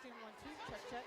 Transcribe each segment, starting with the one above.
Testing 1 2. Check check.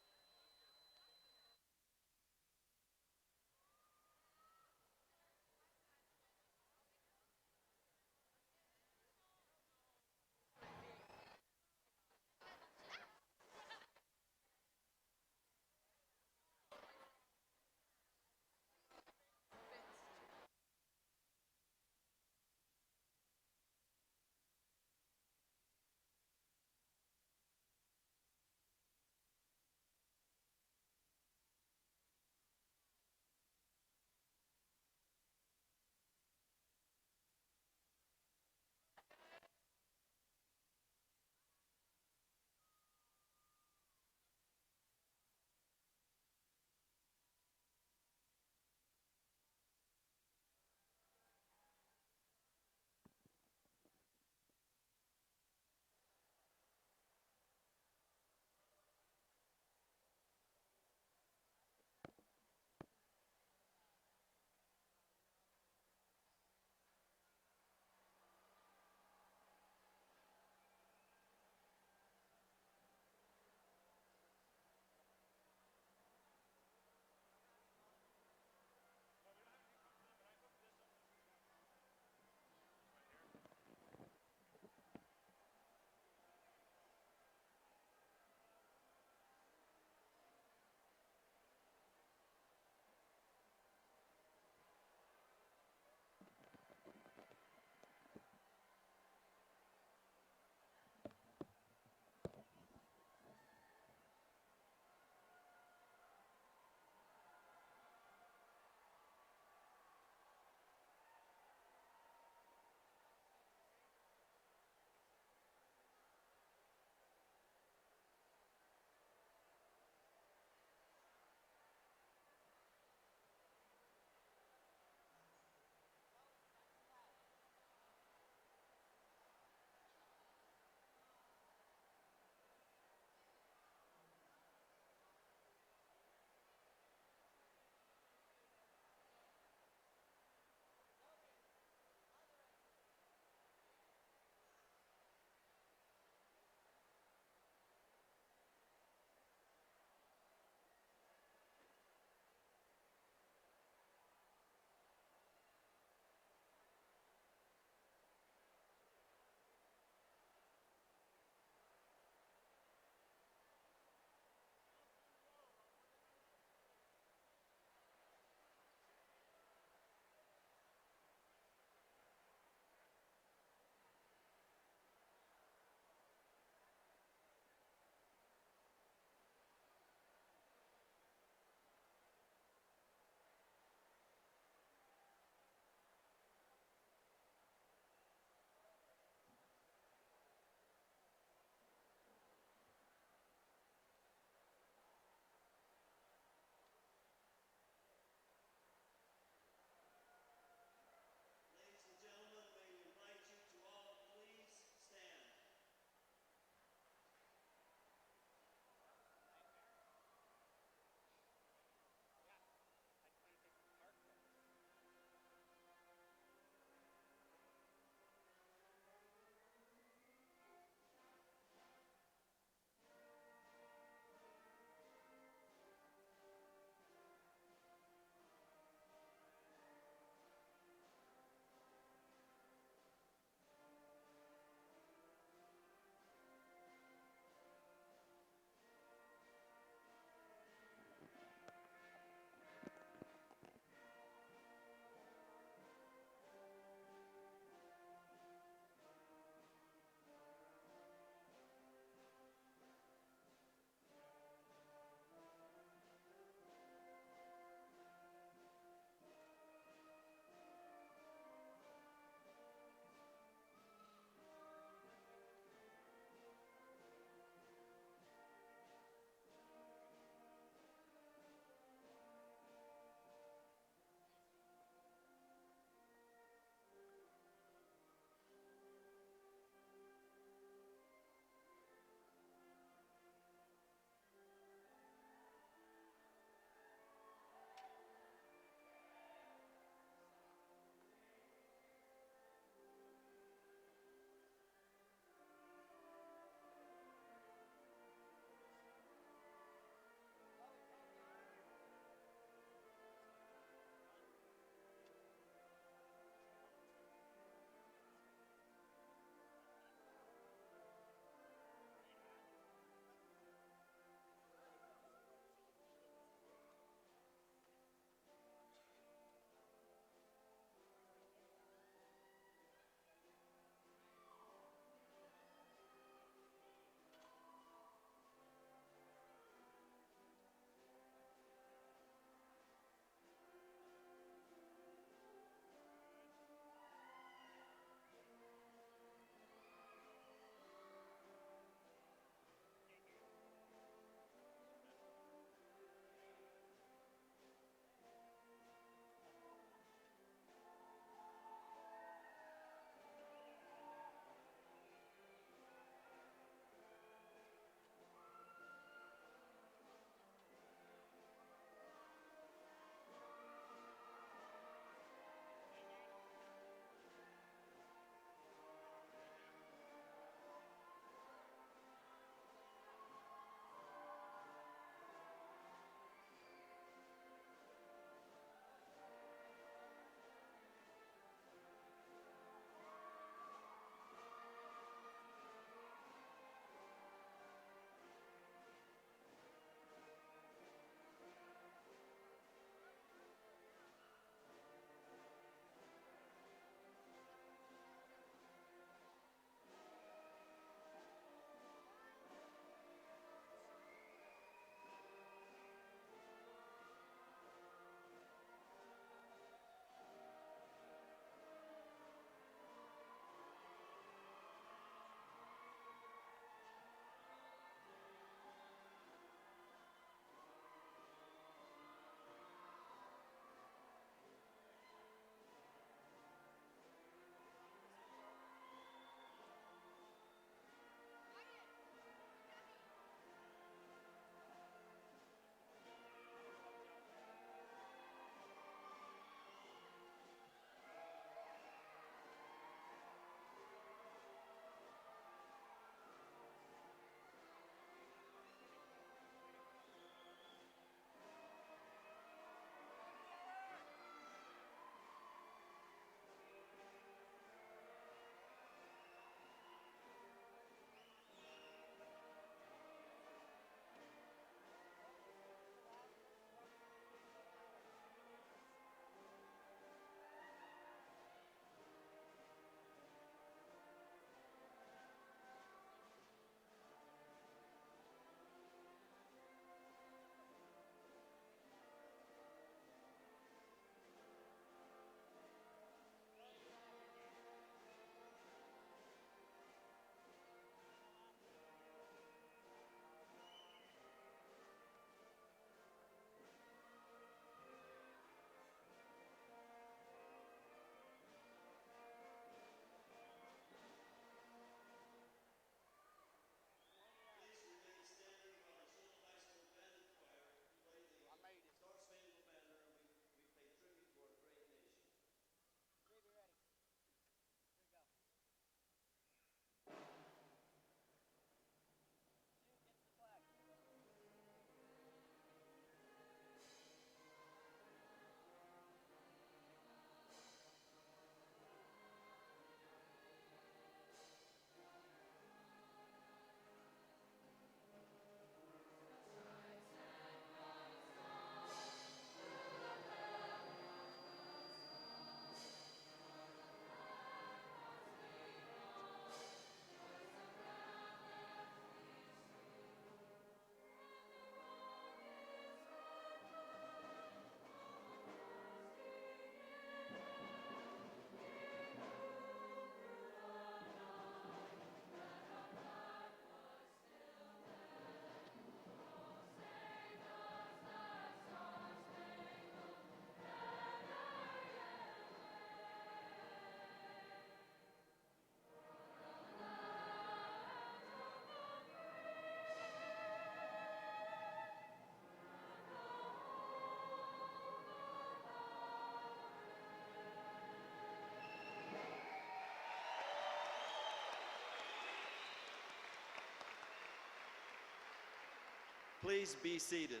Please be seated.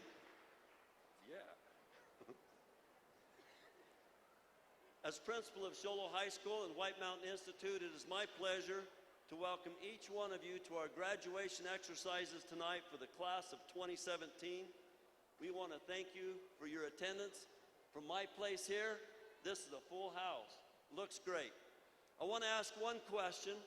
Yeah. As principal of Shoal High School and White Mountain Institute, it is my pleasure to welcome each one of you to our graduation exercises tonight for the class of 2017. We want to thank you for your attendance. From my place here, this is a full house. Looks great. I want to ask one question.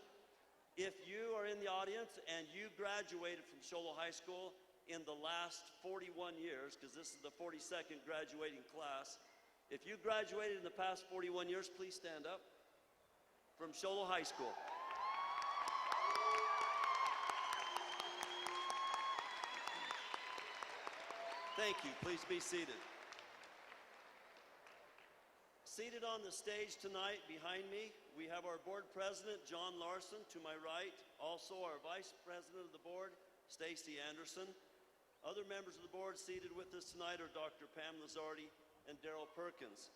If you are in the audience and you graduated from Shoal High School in the last 41 years, because this is the 42nd graduating class, if you graduated in the past 41 years, please stand up from Shoal High School. Thank you. Please be seated. Seated on the stage tonight behind me, we have our board president, John Larson, to my right. Also our vice president of the board, Stacy Anderson. Other members of the board seated with us tonight are Dr. Pam Lazardi and Daryl Perkins.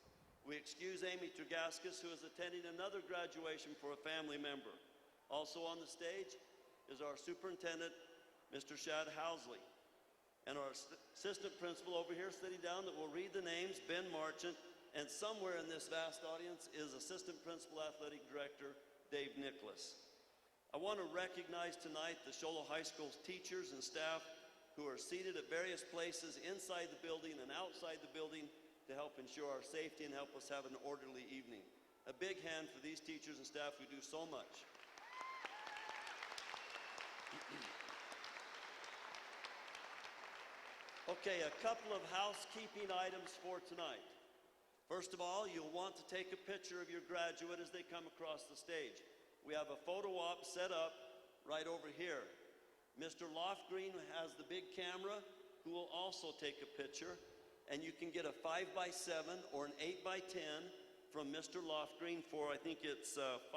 We excuse Amy Turgaskis, who is attending another graduation for a family member. Also on the stage is our superintendent, Mr. Shad Housley, and our assistant principal over here sitting down that will read the names, Ben Marchant, and somewhere in this vast audience is assistant principal athletic director, Dave Nicholas. I want to recognize tonight the Shoal High School's teachers and staff who are seated at various places inside the building and outside the building to help ensure our safety and help us have an orderly evening. A big hand for these teachers and staff who do so much. Okay, a couple of housekeeping items for tonight. First of all, you'll want to take a picture of your graduate as they come across the stage. We have a photo op set up right over here. Mr. Lofgreen has the big camera who will also take a picture. And you can get a 5x7 or an 8x10 from Mr. Lofgreen for, I think it's $5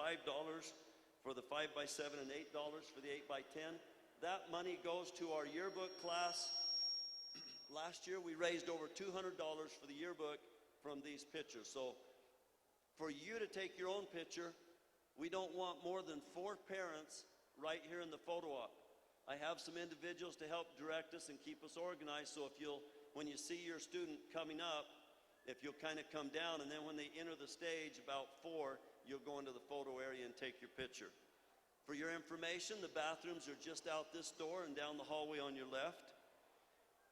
for the 5x7 and $8 for the 8x10. That money goes to our yearbook class. Last year we raised over $200 for the yearbook from these pictures. So for you to take your own picture, we don't want more than 4 parents right here in the photo op. I have some individuals to help direct us and keep us organized, so if you'll, when you see your student coming up, if you'll kind of come down, and then when they enter the stage, about 4, you'll go into the photo area and take your picture. For your information, the bathrooms are just out this door and down the hallway on your left.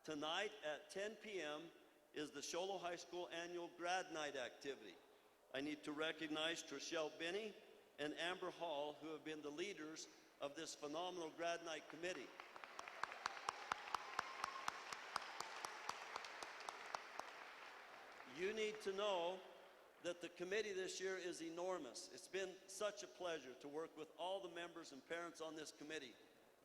Tonight at 10 p.m. is the Shoal High School annual grad night activity. I need to recognize Trishelle Binney and Amber Hall, who have been the leaders of this phenomenal grad night committee. You need to know that the committee this year is enormous. It's been such a pleasure to work with all the members and parents on this committee.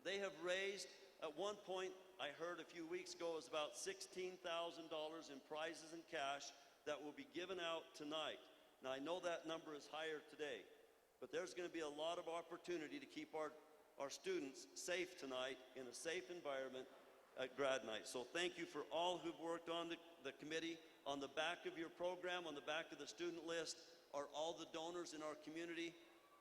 They have raised, at one point, I heard a few weeks ago, it was about $16,000 in prizes and cash that will be given out tonight. Now, I know that number is higher today, but there's going to be a lot of opportunity to keep our students safe tonight in a safe environment at grad night. So thank you for all who've worked on the committee. On the back of your program, on the back of the student list, are all the donors in our community.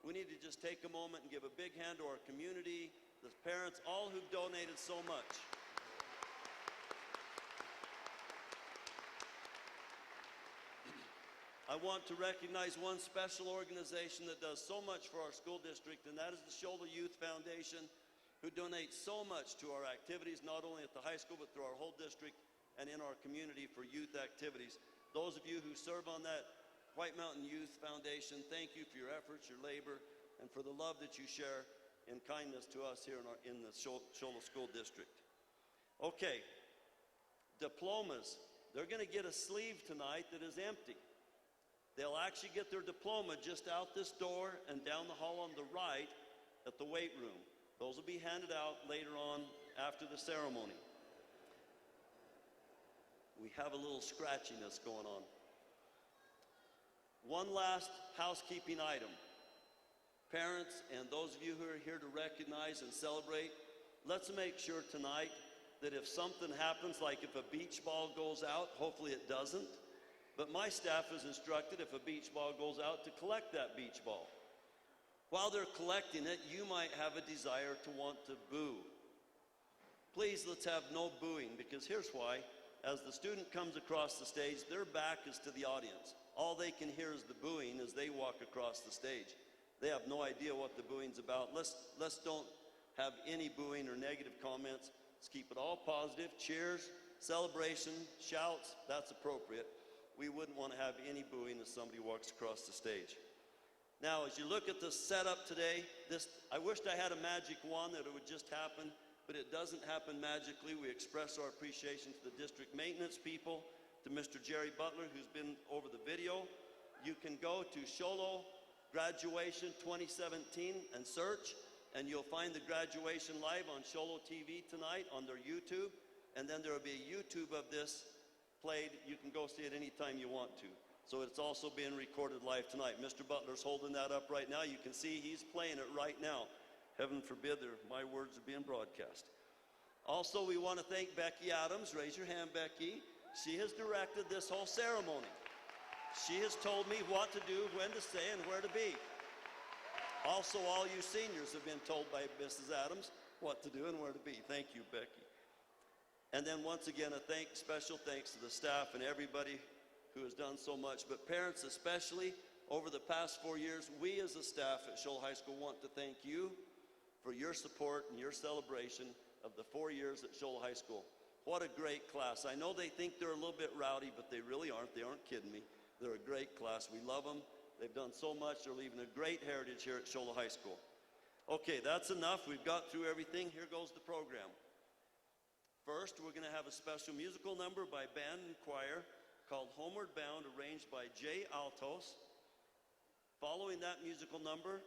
We need to just take a moment and give a big hand to our community, the parents, all who've donated so much. I want to recognize one special organization that does so much for our school district, and that is the Shoal Youth Foundation, who donates so much to our activities, not only at the high school, but through our whole district and in our community for youth activities. Those of you who serve on that White Mountain Youth Foundation, thank you for your efforts, your labor, and for the love that you share in kindness to us here in the Shoal School District. Okay, diplomas. They're going to get a sleeve tonight that is empty. They'll actually get their diploma just out this door and down the hall on the right at the weight room. Those will be handed out later on after the ceremony. We have a little scratchiness going on. One last housekeeping item. Parents and those of you who are here to recognize and celebrate, let's make sure tonight that if something happens, like if a beach ball goes out, hopefully it doesn't, but my staff is instructed if a beach ball goes out to collect that beach ball. While they're collecting it, you might have a desire to want to boo. Please, let's have no booing, because here's why. As the student comes across the stage, their back is to the audience. All they can hear is the booing as they walk across the stage. They have no idea what the booing's about. Let's don't have any booing or negative comments. Let's keep it all positive. Cheers, celebration, shouts, that's appropriate. We wouldn't want to have any booing as somebody walks across the stage. Now, as you look at the setup today, I wished I had a magic wand that it would just happen, but it doesn't happen magically. We express our appreciation to the district maintenance people, to Mr. Jerry Butler, who's been over the video. You can go to Sholo Graduation 2017 and search, and you'll find the graduation live on Sholo TV tonight on their YouTube, and then there will be a YouTube of this played. You can go see it anytime you want to. So it's also being recorded live tonight. Mr. Butler's holding that up right now. You can see he's playing it right now. Heaven forbid my words are being broadcast. Also, we want to thank Becky Adams. Raise your hand, Becky. She has directed this whole ceremony. She has told me what to do, when to say, and where to be. Also, all you seniors have been told by Mrs. Adams what to do and where to be. Thank you, Becky. And then once again, special thanks to the staff and everybody who has done so much, but parents especially. Over the past 4 years, we as a staff at Shoal High School want to thank you for your support and your celebration of the 4 years at Shoal High School. What a great class. I know they think they're a little bit rowdy, but they really aren't. They aren't kidding me. They're a great class. We love them. They've done so much. They're leaving a great heritage here at Shoal High School. Okay, that's enough. We've got through everything. Here goes the program. First, we're going to have a special musical number by band and choir called Homeward Bound, arranged by Jay Altos. Following that musical number,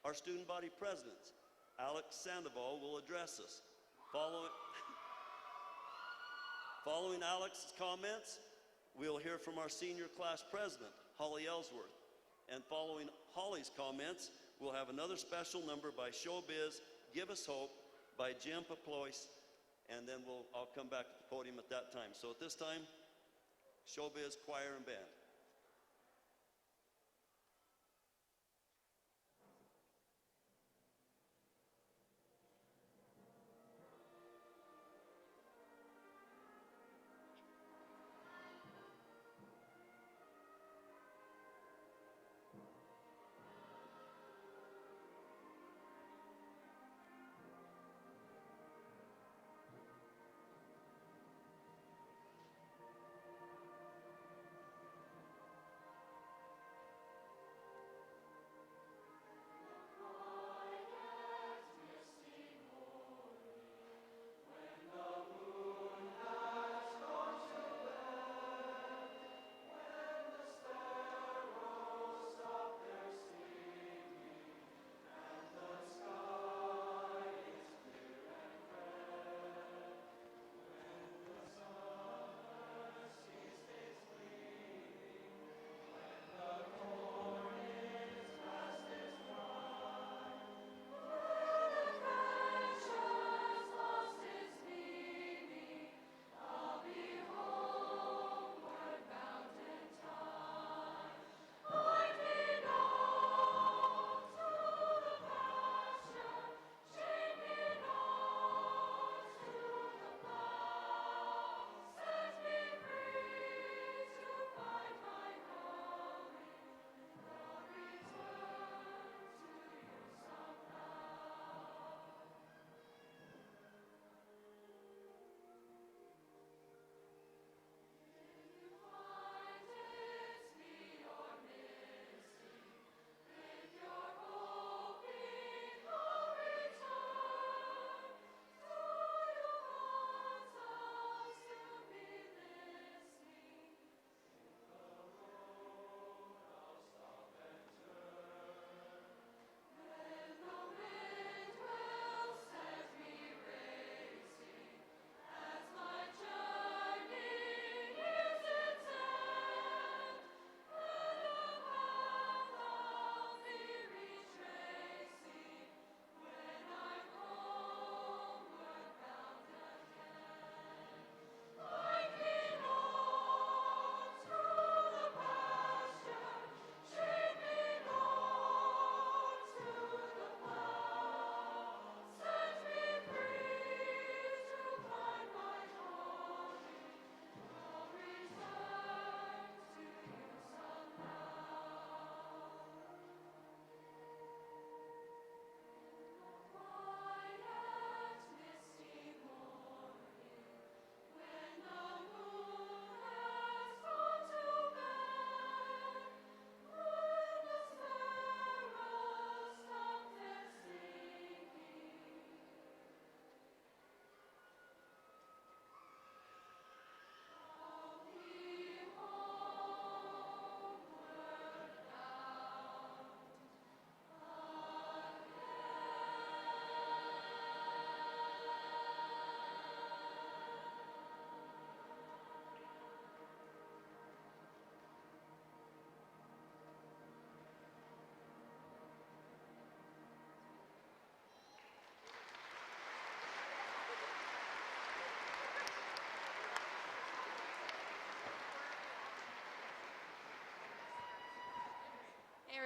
our student body presidents, Alex Sandoval, will address us. Following Alex's comments, we'll hear from our senior class president, Holly Ellsworth. And following Holly's comments, we'll have another special number by Showbiz, Give Us Hope, by Jim Paplois, and then I'll come back to the podium at that time. So at this time, Showbiz, choir, and band.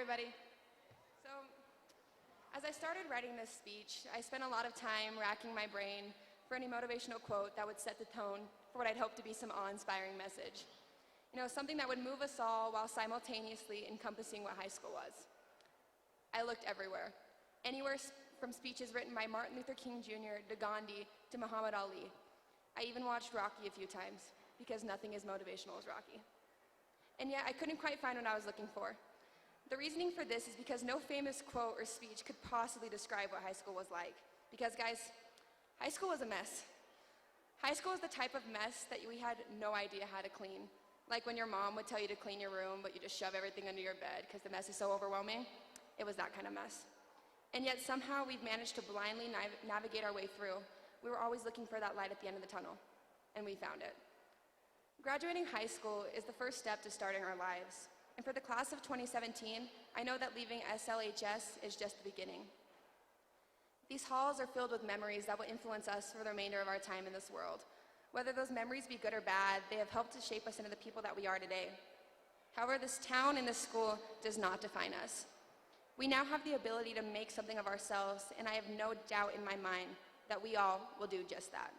everybody. So, as I started writing this speech, I spent a lot of time racking my brain for any motivational quote that would set the tone for what I'd hoped to be some awe-inspiring message. You know, something that would move us all while simultaneously encompassing what high school was. I looked everywhere. Anywhere from speeches written by Martin Luther King Jr. to Gandhi to Muhammad Ali. I even watched Rocky a few times because nothing as motivational as Rocky. And yet I couldn't quite find what I was looking for. The reasoning for this is because no famous quote or speech could possibly describe what high school was like. Because guys, high school was a mess. High school is the type of mess that we had no idea how to clean. Like when your mom would tell you to clean your room, but you just shove everything under your bed because the mess is so overwhelming. It was that kind of mess. And yet somehow we've managed to blindly navigate our way through. We were always looking for that light at the end of the tunnel, and we found it. Graduating high school is the first step to starting our lives. And for the class of 2017, I know that leaving SLHS is just the beginning. These halls are filled with memories that will influence us for the remainder of our time in this world. Whether those memories be good or bad, they have helped to shape us into the people that we are today. However, this town and this school does not define us. We now have the ability to make something of ourselves, and I have no doubt in my mind that we all will do just that.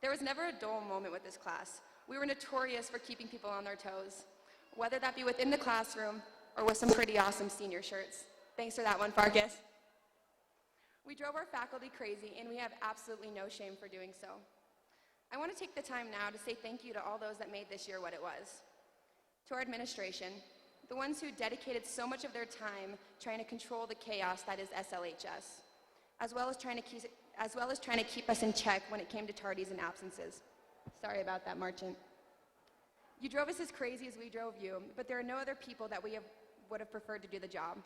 There was never a dull moment with this class. We were notorious for keeping people on their toes, whether that be within the classroom or with some pretty awesome senior shirts. Thanks for that one, Farkas. We drove our faculty crazy, and we have absolutely no shame for doing so. I want to take the time now to say thank you to all those that made this year what it was. To our administration, the ones who dedicated so much of their time trying to control the chaos that is SLHS, as well as trying to keep us in check when it came to tardies and absences. Sorry about that, Marchant. You drove us as crazy as we drove you, but there are no other people that would have preferred to do the job.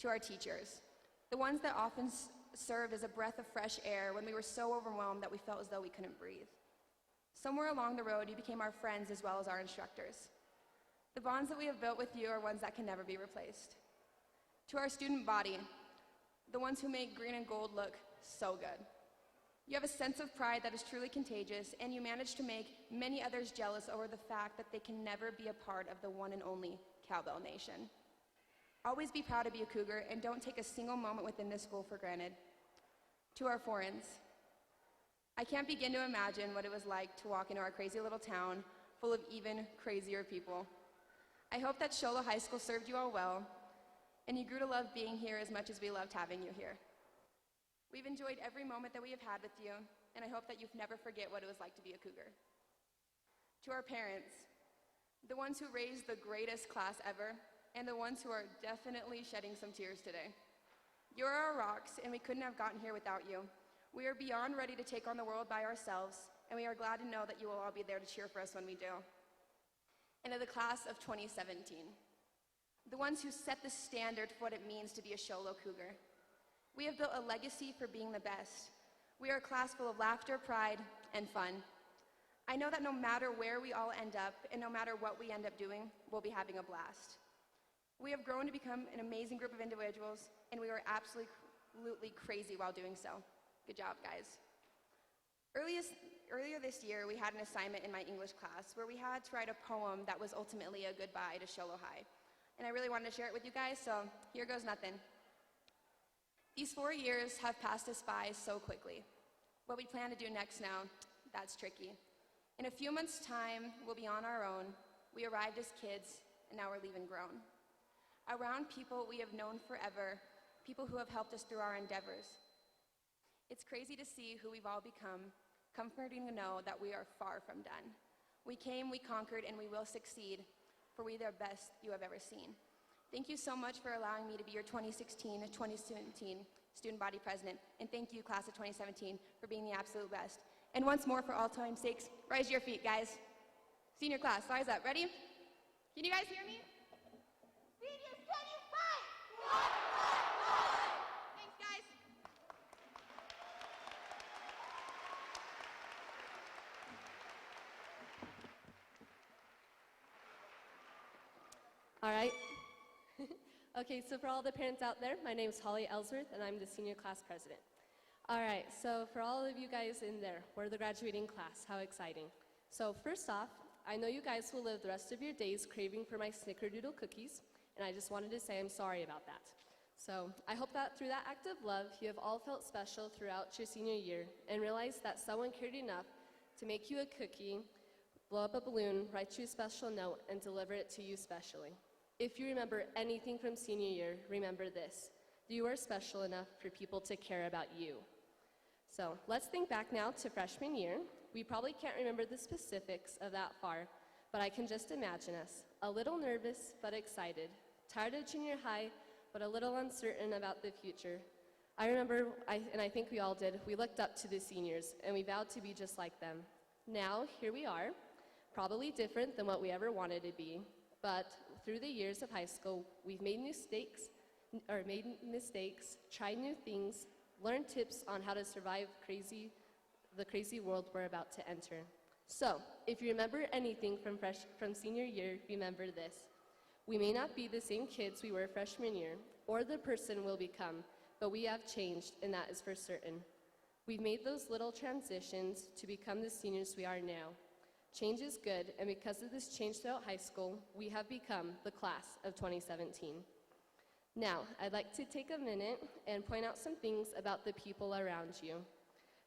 To our teachers, the ones that often served as a breath of fresh air when we were so overwhelmed that we felt as though we couldn't breathe. Somewhere along the road, you became our friends as well as our instructors. The bonds that we have built with you are ones that can never be replaced. To our student body, the ones who make green and gold look so good. You have a sense of pride that is truly contagious, and you manage to make many others jealous over the fact that they can never be a part of the one and only Cowbell Nation. Always be proud to be a Cougar, and don't take a single moment within this school for granted. To our foreigners, I can't begin to imagine what it was like to walk into our crazy little town full of even crazier people. I hope that Shola High School served you all well, and you grew to love being here as much as we loved having you here. We've enjoyed every moment that we have had with you, and I hope that you'll never forget what it was like to be a Cougar. To our parents, the ones who raised the greatest class ever, and the ones who are definitely shedding some tears today. You're our rocks, and we couldn't have gotten here without you. We are beyond ready to take on the world by ourselves, and we are glad to know that you will all be there to cheer for us when we do. And to the class of 2017, the ones who set the standard for what it means to be a Sholo Cougar. We have built a legacy for being the best. We are a class full of laughter, pride, and fun. I know that no matter where we all end up, and no matter what we end up doing, we'll be having a blast. We have grown to become an amazing group of individuals, and we were absolutely crazy while doing so. Good job, guys. Earlier this year, we had an assignment in my English class where we had to write a poem that was ultimately a goodbye to Sholo High. And I really wanted to share it with you guys, so here goes nothing. These 4 years have passed us by so quickly. What we plan to do next now, that's tricky. In a few months' time, we'll be on our own. We arrived as kids, and now we're leaving grown. Around people we have known forever, people who have helped us through our endeavors. It's crazy to see who we've all become, comforting to know that we are far from done. We came, we conquered, and we will succeed, for we are the best you have ever seen. Thank you so much for allowing me to be your 2016-2017 student body president, and thank you, class of 2017, for being the absolute best. And once more, for all time's sakes, rise to your feet, guys. Senior class, rise up. Ready? Can you guys hear me? Seniors, can you fight? Thanks, guys. All right. Okay, so for all the parents out there, my name is Holly Ellsworth, and I'm the senior class president. All right, so for all of you guys in there, we're the graduating class. How exciting. So first off, I know you guys will live the rest of your days craving for my snickerdoodle cookies, and I just wanted to say I'm sorry about that. So I hope that through that act of love, you have all felt special throughout your senior year and realized that someone cared enough to make you a cookie, blow up a balloon, write you a special note, and deliver it to you specially. If you remember anything from senior year, remember this: you are special enough for people to care about you. So let's think back now to freshman year. We probably can't remember the specifics of that far, but I can just imagine us, a little nervous but excited, tired of junior high, but a little uncertain about the future. I remember, and I think we all did, we looked up to the seniors and we vowed to be just like them. Now, here we are, probably different than what we ever wanted to be, but through the years of high school, we've made mistakes, tried new things, learned tips on how to survive the crazy world we're about to enter. So, if you remember anything from senior year, remember this: we may not be the same kids we were freshman year, or the person we'll become, but we have changed, and that is for certain. We've made those little transitions to become the seniors we are now. Change is good, and because of this change throughout high school, we have become the class of 2017. Now, I'd like to take a minute and point out some things about the people around you.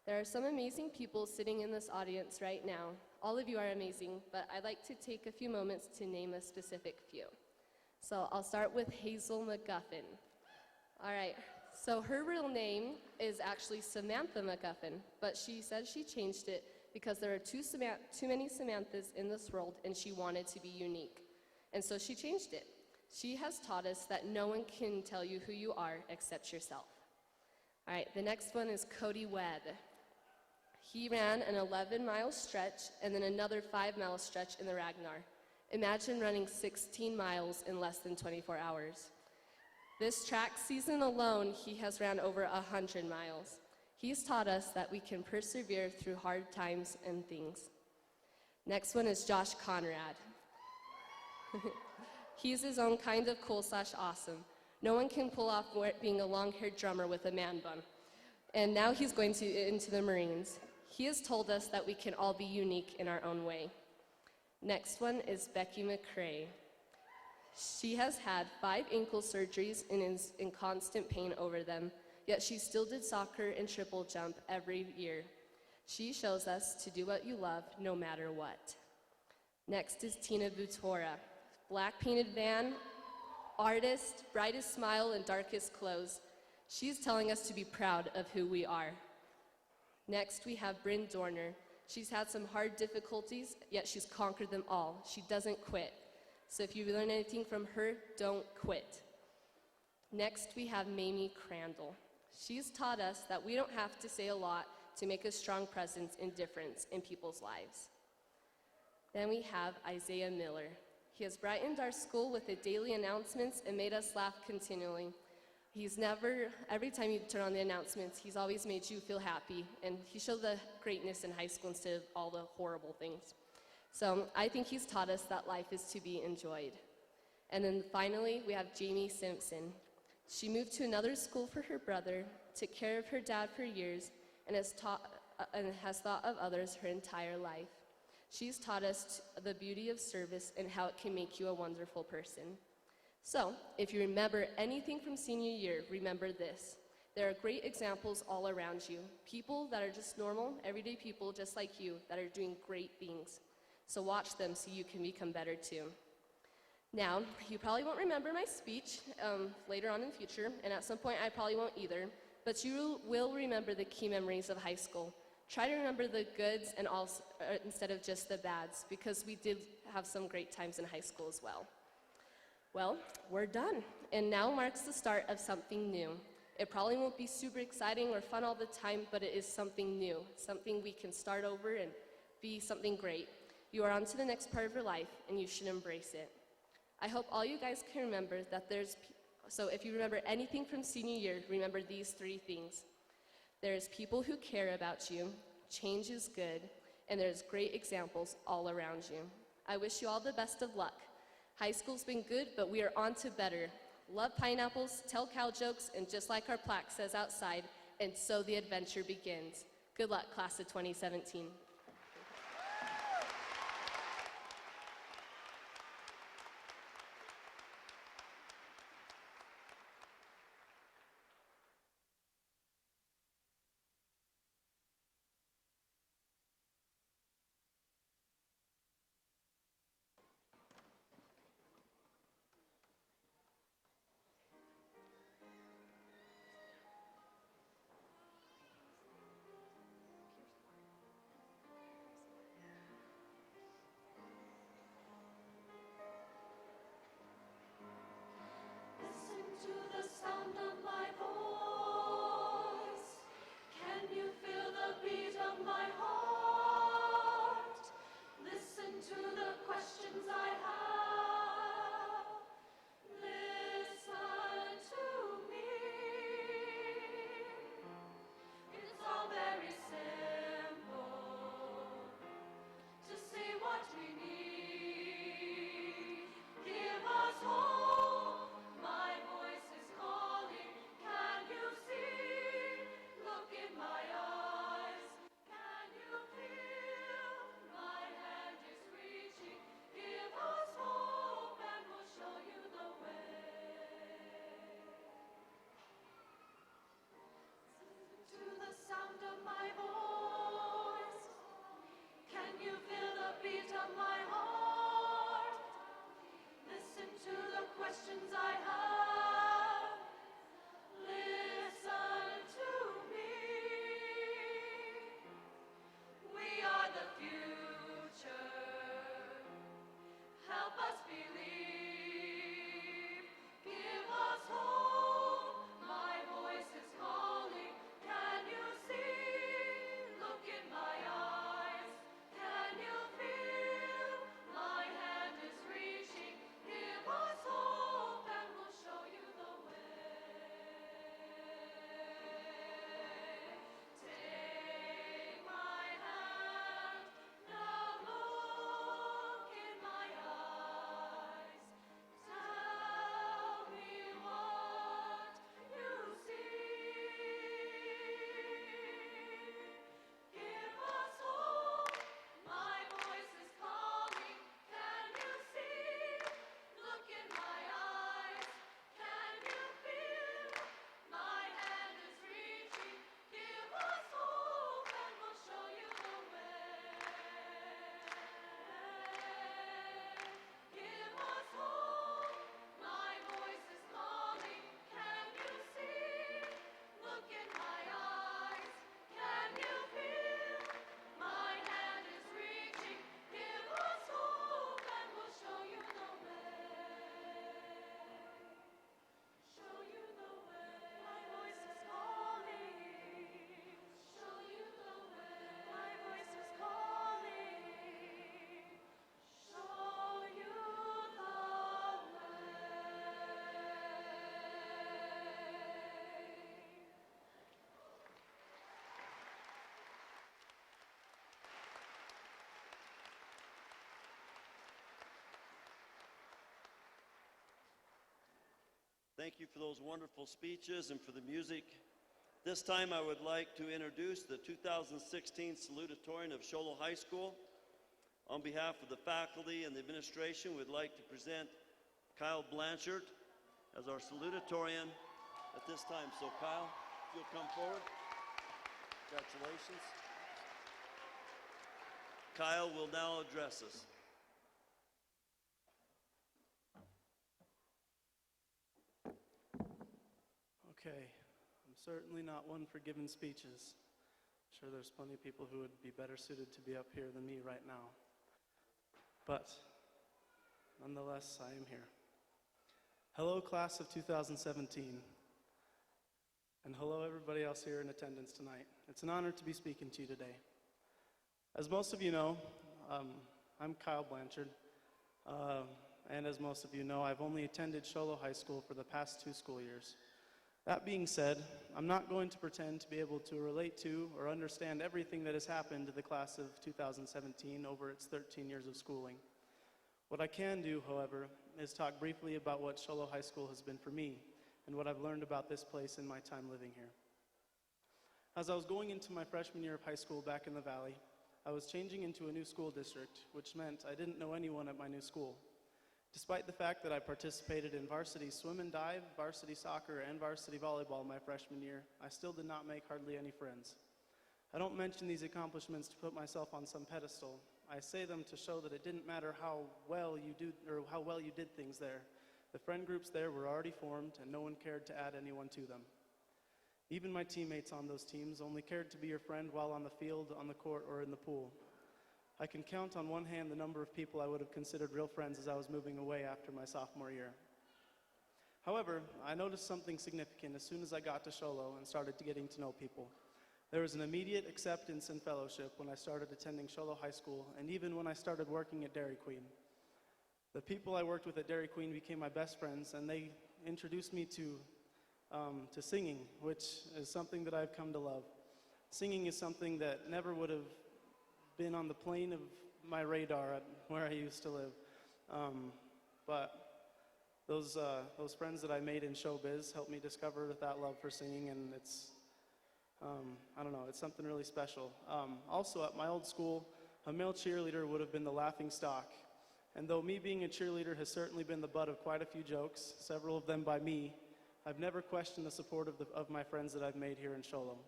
There are some amazing people sitting in this audience right now. All of you are amazing, but I'd like to take a few moments to name a specific few. So I'll start with Hazel McGuffin. All right, so her real name is actually Samantha McGuffin, but she said she changed it because there are too many Samanthas in this world and she wanted to be unique. And so she changed it. She has taught us that no one can tell you who you are except yourself. All right, the next one is Cody Webb. He ran an 11-mile stretch and then another 5-mile stretch in the Ragnar. Imagine running 16 miles in less than 24 hours. This track season alone, he has ran over 100 miles. He's taught us that we can persevere through hard times and things. Next one is Josh Conrad. He's his own kind of cool/awesome. No one can pull off being a long-haired drummer with a man bun. And now he's going into the Marines. He has told us that we can all be unique in our own way. Next one is Becky McCrae. She has had 5 ankle surgeries and is in constant pain over them, yet she still did soccer and triple jump every year. She shows us to do what you love no matter what. Next is Tina Butora. Black painted van, artist, brightest smile and darkest clothes. She's telling us to be proud of who we are. Next, we have Bryn Dorner. She's had some hard difficulties, yet she's conquered them all. She doesn't quit. So if you learn anything from her, don't quit. Next, we have Mamie Crandall. She's taught us that we don't have to say a lot to make a strong presence and difference in people's lives. Then we have Isaiah Miller. He has brightened our school with the daily announcements and made us laugh continually. Every time you turn on the announcements, he's always made you feel happy, and he showed the greatness in high school instead of all the horrible things. So I think he's taught us that life is to be enjoyed. And then finally, we have Jamie Simpson. She moved to another school for her brother, took care of her dad for years, and has thought of others her entire life. She's taught us the beauty of service and how it can make you a wonderful person. So, if you remember anything from senior year, remember this. There are great examples all around you. People that are just normal, everyday people just like you that are doing great things. So watch them so you can become better too. Now, you probably won't remember my speech later on in the future, and at some point I probably won't either, but you will remember the key memories of high school. Try to remember the goods and also, instead of just the bads, because we did have some great times in high school as well. Well, we're done, and now marks the start of something new. It probably won't be super exciting or fun all the time, but it is something new, something we can start over and be something great. You are on to the next part of your life, and you should embrace it. I hope all you guys can remember that so if you remember anything from senior year, remember these 3 things. There's people who care about you, change is good, and there's great examples all around you. I wish you all the best of luck. High school's been good, but we are on to better. Love pineapples, tell cow jokes, and just like our plaque says outside, and so the adventure begins. Good luck, class of 2017. questions I have. Listen to me. We are the future. Help us believe. Give us hope. My voice is calling. Can you see? Look in my eyes. Can you feel? My hand is reaching. Give us hope and we'll show you the way. Take my hand. Now look in my eyes. Tell me what you see. Give us hope. My voice is calling. Can you see? Look in my eyes. Can you feel? My hand is reaching. Give us hope and we'll show you the way. Give us hope. My voice is calling. Can you see? Look in my eyes. Can you feel? My hand is reaching. Give us hope and we'll show you the way. Show you the way. My voice is calling. Show you the way. My voice is calling. Show you the way. Thank you for those wonderful speeches and for the music. This time I would like to introduce the 2016 Salutatorian of Show Low High School. On behalf of the faculty and the administration, we'd like to present Kyle Blanchard as our Salutatorian at this time. So Kyle, if you'll come forward. Congratulations. Kyle will now address us. Okay, I'm certainly not one for giving speeches. I'm sure there's plenty of people who would be better suited to be up here than me right now. But nonetheless, I am here. Hello, class of 2017. And hello, everybody else here in attendance tonight. It's an honor to be speaking to you today. As most of you know, I'm Kyle Blanchard. And as most of you know, I've only attended Show Low High School for the past 2 school years. That being said, I'm not going to pretend to be able to relate to or understand everything that has happened to the class of 2017 over its 13 years of schooling. What I can do, however, is talk briefly about what Show Low High School has been for me and what I've learned about this place in my time living here. As I was going into my freshman year of high school back in the Valley, I was changing into a new school district, which meant I didn't know anyone at my new school. Despite the fact that I participated in varsity swim and dive, varsity soccer, and varsity volleyball my freshman year, I still did not make hardly any friends. I don't mention these accomplishments to put myself on some pedestal. I say them to show that it didn't matter how well you did things there. The friend groups there were already formed, and no one cared to add anyone to them. Even my teammates on those teams only cared to be your friend while on the field, on the court, or in the pool. I can count on one hand the number of people I would have considered real friends as I was moving away after my sophomore year. However, I noticed something significant as soon as I got to Show Low and started getting to know people. There was an immediate acceptance and fellowship when I started attending Show Low High School, and even when I started working at Dairy Queen. The people I worked with at Dairy Queen became my best friends, and they introduced me to singing, which is something that I've come to love. Singing is something that never would have been on the plane of my radar at where I used to live. But those friends that I made in showbiz helped me discover that love for singing, and it's, I don't know, it's something really special. Also, at my old school, a male cheerleader would have been the laughing stock. And though me being a cheerleader has certainly been the butt of quite a few jokes, several of them by me, I've never questioned the support of my friends that I've made here in Show Low.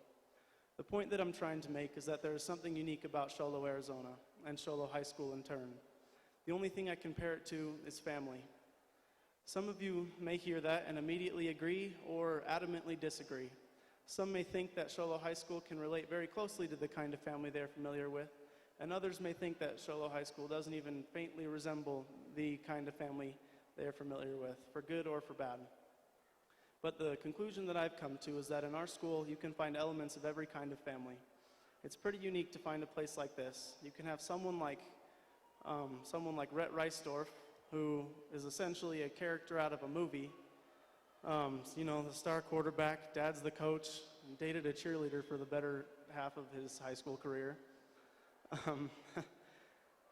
The point that I'm trying to make is that there is something unique about Show Low, Arizona, and Show Low High School in turn. The only thing I compare it to is family. Some of you may hear that and immediately agree or adamantly disagree. Some may think that Show Low High School can relate very closely to the kind of family they're familiar with, and others may think that Show Low High School doesn't even faintly resemble the kind of family they're familiar with, for good or for bad. But the conclusion that I've come to is that in our school, you can find elements of every kind of family. It's pretty unique to find a place like this. You can have someone like Rhett Reisdorf, who is essentially a character out of a movie. You know, the star quarterback, dad's the coach, and dated a cheerleader for the better half of his high school career.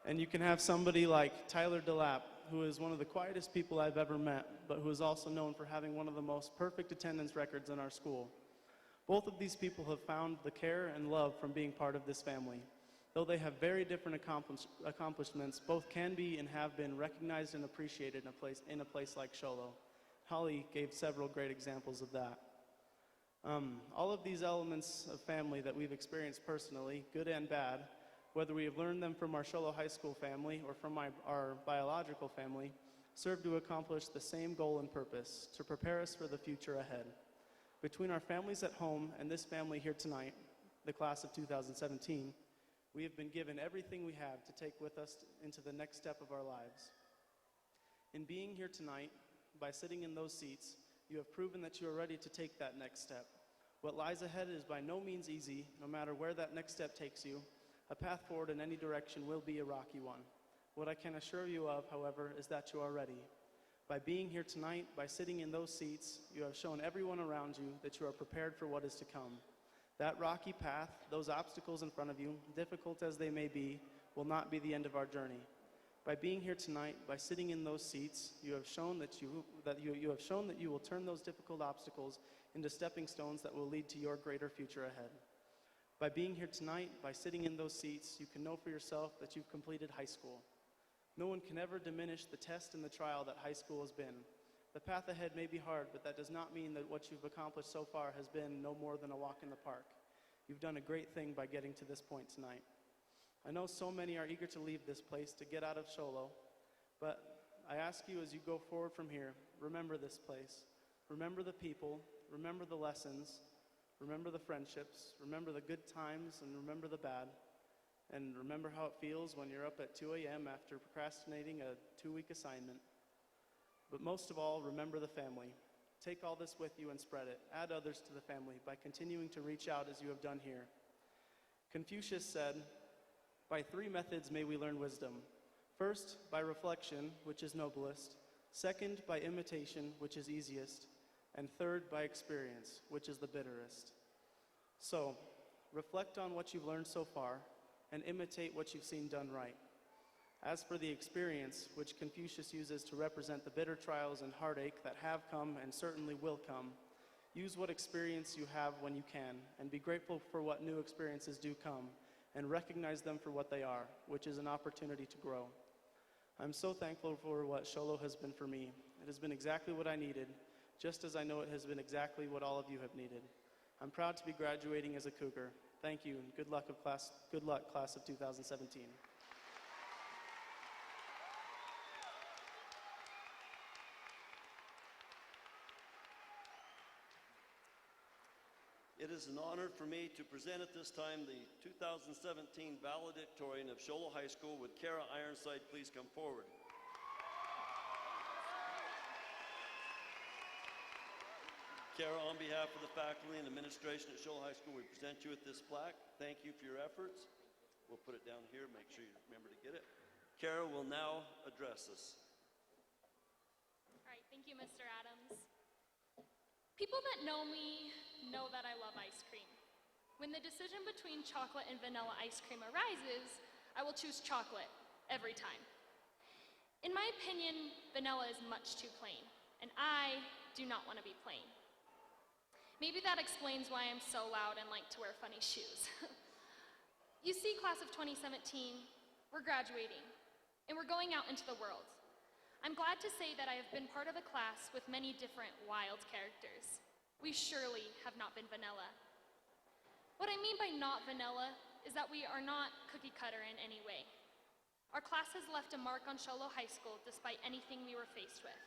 And you can have somebody like Tyler DeLapp, who is one of the quietest people I've ever met, but who is also known for having one of the most perfect attendance records in our school. Both of these people have found the care and love from being part of this family. Though they have very different accomplishments, both can be and have been recognized and appreciated in a place like Show Low. Holly gave several great examples of that. All of these elements of family that we've experienced personally, good and bad, whether we have learned them from our Show Low High School family or from our biological family, serve to accomplish the same goal and purpose, to prepare us for the future ahead. Between our families at home and this family here tonight, the class of 2017, we have been given everything we have to take with us into the next step of our lives. In being here tonight, by sitting in those seats, you have proven that you are ready to take that next step. What lies ahead is by no means easy, no matter where that next step takes you. A path forward in any direction will be a rocky one. What I can assure you of, however, is that you are ready. By being here tonight, by sitting in those seats, you have shown everyone around you that you are prepared for what is to come. That rocky path, those obstacles in front of you, difficult as they may be, will not be the end of our journey. By being here tonight, by sitting in those seats, you have shown that you will turn those difficult obstacles into stepping stones that will lead to your greater future ahead. By being here tonight, by sitting in those seats, you can know for yourself that you've completed high school. No one can ever diminish the test and the trial that high school has been. The path ahead may be hard, but that does not mean that what you've accomplished so far has been no more than a walk in the park. You've done a great thing by getting to this point tonight. I know so many are eager to leave this place to get out of Show Low, but I ask you as you go forward from here, remember this place. Remember the people, remember the lessons, remember the friendships, remember the good times, and remember the bad. And remember how it feels when you're up at 2 a.m. after procrastinating a 2-week assignment. But most of all, remember the family. Take all this with you and spread it. Add others to the family by continuing to reach out as you have done here. Confucius said, "By 3 methods may we learn wisdom. First, by reflection, which is noblest. Second, by imitation, which is easiest. And third, by experience, which is the bitterest." So, reflect on what you've learned so far and imitate what you've seen done right. As for the experience, which Confucius uses to represent the bitter trials and heartache that have come and certainly will come, use what experience you have when you can, and be grateful for what new experiences do come, and recognize them for what they are, which is an opportunity to grow. I'm so thankful for what Show Low has been for me. It has been exactly what I needed, just as I know it has been exactly what all of you have needed. I'm proud to be graduating as a Cougar. Thank you, and good luck, class of 2017. It is an honor for me to present at this time the 2017 Valedictorian of Show Low High School. Would Kara Ironside please come forward? Kara, on behalf of the faculty and administration at Show Low High School, we present you with this plaque. Thank you for your efforts. We'll put it down here. Make sure you remember to get it. Kara will now address us. All right, thank you, Mr. Adams. People that know me know that I love ice cream. When the decision between chocolate and vanilla ice cream arises, I will choose chocolate every time. In my opinion, vanilla is much too plain, and I do not want to be plain. Maybe that explains why I'm so loud and like to wear funny shoes. You see, class of 2017, we're graduating, and we're going out into the world. I'm glad to say that I have been part of a class with many different wild characters. We surely have not been vanilla. What I mean by not vanilla is that we are not cookie cutter in any way. Our class has left a mark on Show Low High School despite anything we were faced with.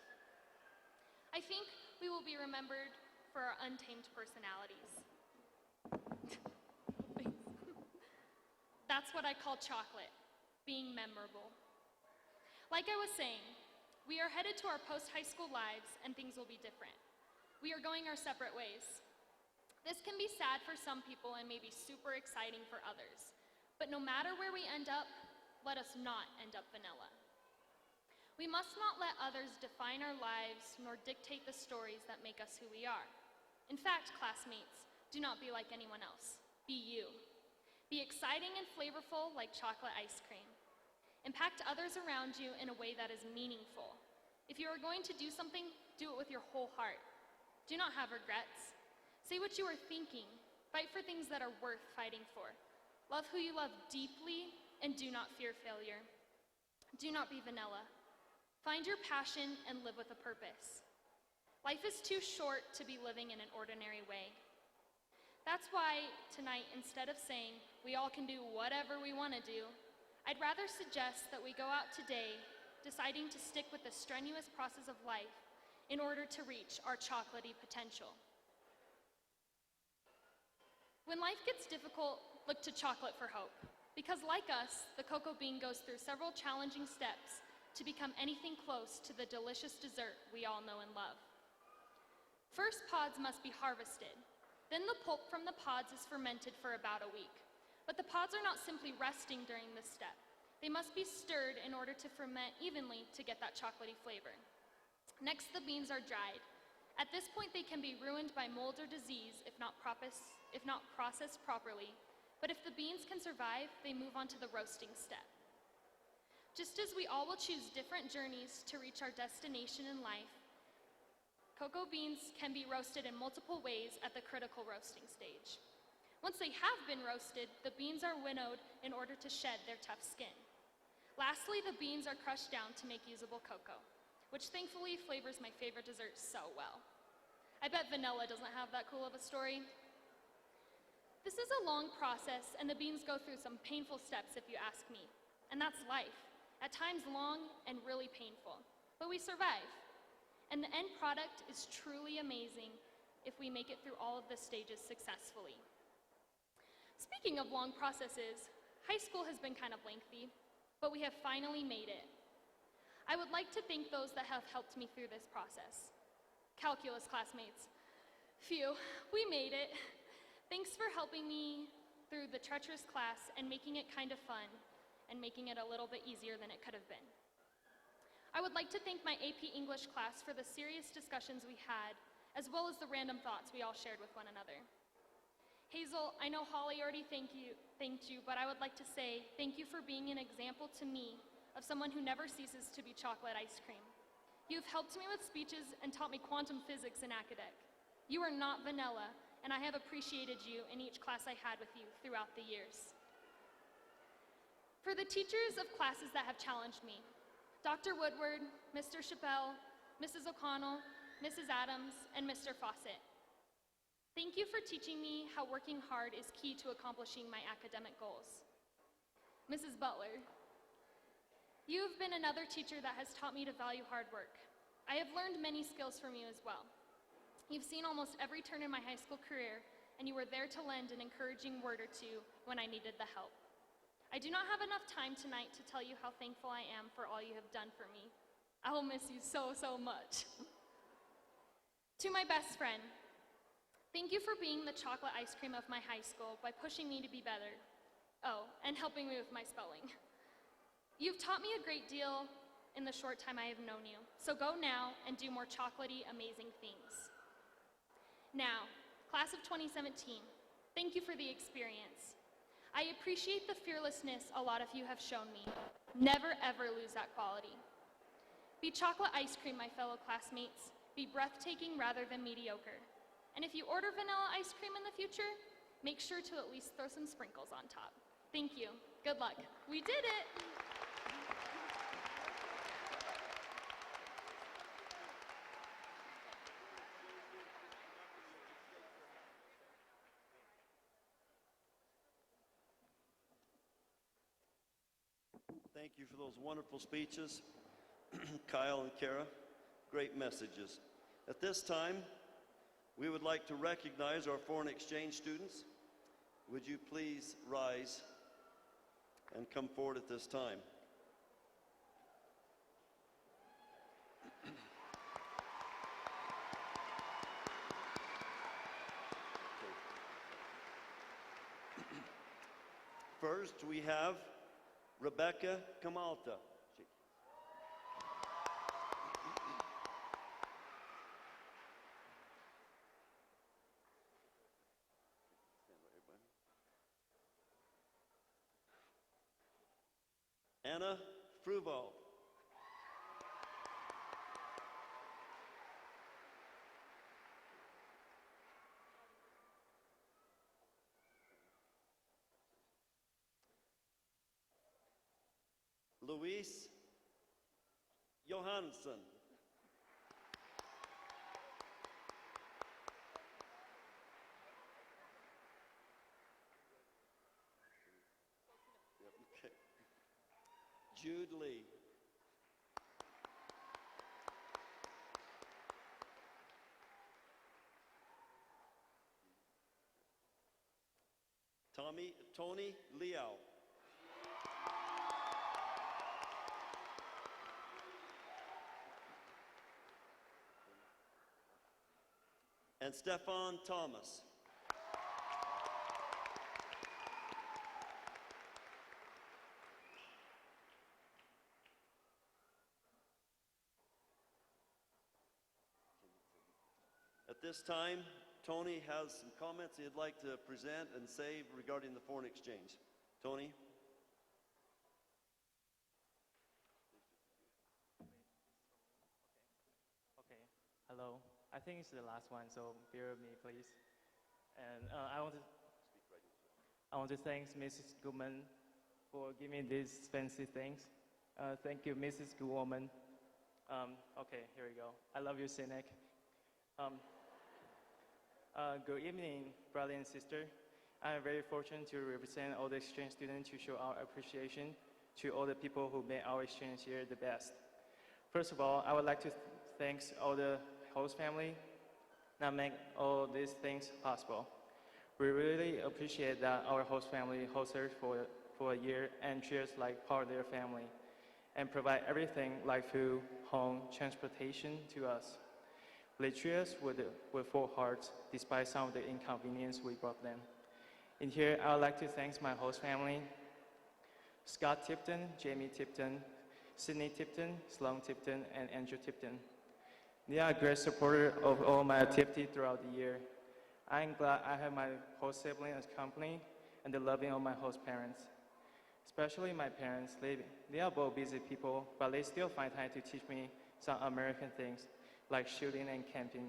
I think we will be remembered for our untamed personalities. That's what I call chocolate, being memorable. Like I was saying, we are headed to our post-high school lives and things will be different. We are going our separate ways. This can be sad for some people and maybe super exciting for others. But no matter where we end up, let us not end up vanilla. We must not let others define our lives nor dictate the stories that make us who we are. In fact, classmates, do not be like anyone else. Be you. Be exciting and flavorful like chocolate ice cream. Impact others around you in a way that is meaningful. If you are going to do something, do it with your whole heart. Do not have regrets. Say what you are thinking. Fight for things that are worth fighting for. Love who you love deeply and do not fear failure. Do not be vanilla. Find your passion and live with a purpose. Life is too short to be living in an ordinary way. That's why tonight, instead of saying we all can do whatever we want to do, I'd rather suggest that we go out today deciding to stick with the strenuous process of life in order to reach our chocolatey potential. When life gets difficult, look to chocolate for hope. Because like us, the cocoa bean goes through several challenging steps to become anything close to the delicious dessert we all know and love. First, pods must be harvested. Then the pulp from the pods is fermented for about a week. But the pods are not simply resting during this step. They must be stirred in order to ferment evenly to get that chocolatey flavor. Next, the beans are dried. At this point, they can be ruined by mold or disease if not processed properly. But if the beans can survive, they move on to the roasting step. Just as we all will choose different journeys to reach our destination in life, cocoa beans can be roasted in multiple ways at the critical roasting stage. Once they have been roasted, the beans are winnowed in order to shed their tough skin. Lastly, the beans are crushed down to make usable cocoa, which thankfully flavors my favorite dessert so well. I bet vanilla doesn't have that cool of a story. This is a long process, and the beans go through some painful steps if you ask me. And that's life, at times long and really painful. But we survive. And the end product is truly amazing if we make it through all of the stages successfully. Speaking of long processes, high school has been kind of lengthy, but we have finally made it. I would like to thank those that have helped me through this process. Calculus classmates. Phew, we made it. Thanks for helping me through the treacherous class and making it kind of fun and making it a little bit easier than it could have been. I would like to thank my AP English class for the serious discussions we had, as well as the random thoughts we all shared with one another. Hazel, I know Holly already thanked you, but I would like to say thank you for being an example to me of someone who never ceases to be chocolate ice cream. You've helped me with speeches and taught me quantum physics in academic. You are not vanilla, and I have appreciated you in each class I had with you throughout the years. For the teachers of classes that have challenged me, Dr. Woodward, Mr. Chappelle, Mrs. O'Connell, Mrs. Adams, and Mr. Fawcett, thank you for teaching me how working hard is key to accomplishing my academic goals. Mrs. Butler, you've been another teacher that has taught me to value hard work. I have learned many skills from you as well. You've seen almost every turn in my high school career, and you were there to lend an encouraging word or two when I needed the help. I do not have enough time tonight to tell you how thankful I am for all you have done for me. I will miss you so, so much. To my best friend, thank you for being the chocolate ice cream of my high school by pushing me to be better. Oh, and helping me with my spelling. You've taught me a great deal in the short time I have known you, so go now and do more chocolatey, amazing things. Now, class of 2017, thank you for the experience. I appreciate the fearlessness a lot of you have shown me. Never ever lose that quality. Be chocolate ice cream, my fellow classmates. Be breathtaking rather than mediocre. And if you order vanilla ice cream in the future, make sure to at least throw some sprinkles on top. Thank you. Good luck. We did it! Thank you for those wonderful speeches, Kyle and Kara. Great messages. At this time, we would like to recognize our foreign exchange students. Would you please rise and come forward at this time? First, we have Rebecca Kamalta. Anna Fruval. Luis Johansson. Okay. Jude Lee. Tony Liao. And Stefan Thomas. At this time, Tony has some comments he'd like to present and say regarding the foreign exchange. Tony? Okay, hello. I think it's the last one, so bear with me, please. And I want to thank Mrs. Goodman for giving these fancy things. Thank you, Mrs. Goodwoman. Okay, here we go. I love you, Cynic. Good evening, brother and sister. I am very fortunate to represent all the exchange students to show our appreciation to all the people who made our exchange year the best. First of all, I would like to thank all the host family that make all these things possible. We really appreciate that our host family hosts us for a year and treats us like part of their family and provide everything like food, home, transportation to us. They treat us with full hearts despite some of the inconvenience we brought them. In here, I would like to thank my host family, Scott Tipton, Jamie Tipton, Sydney Tipton, Sloan Tipton, and Andrew Tipton. They are a great supporter of all my activities throughout the year. I am glad I have my host sibling as company and the loving of my host parents. Especially my parents, they are both busy people, but they still find time to teach me some American things, like shooting and camping.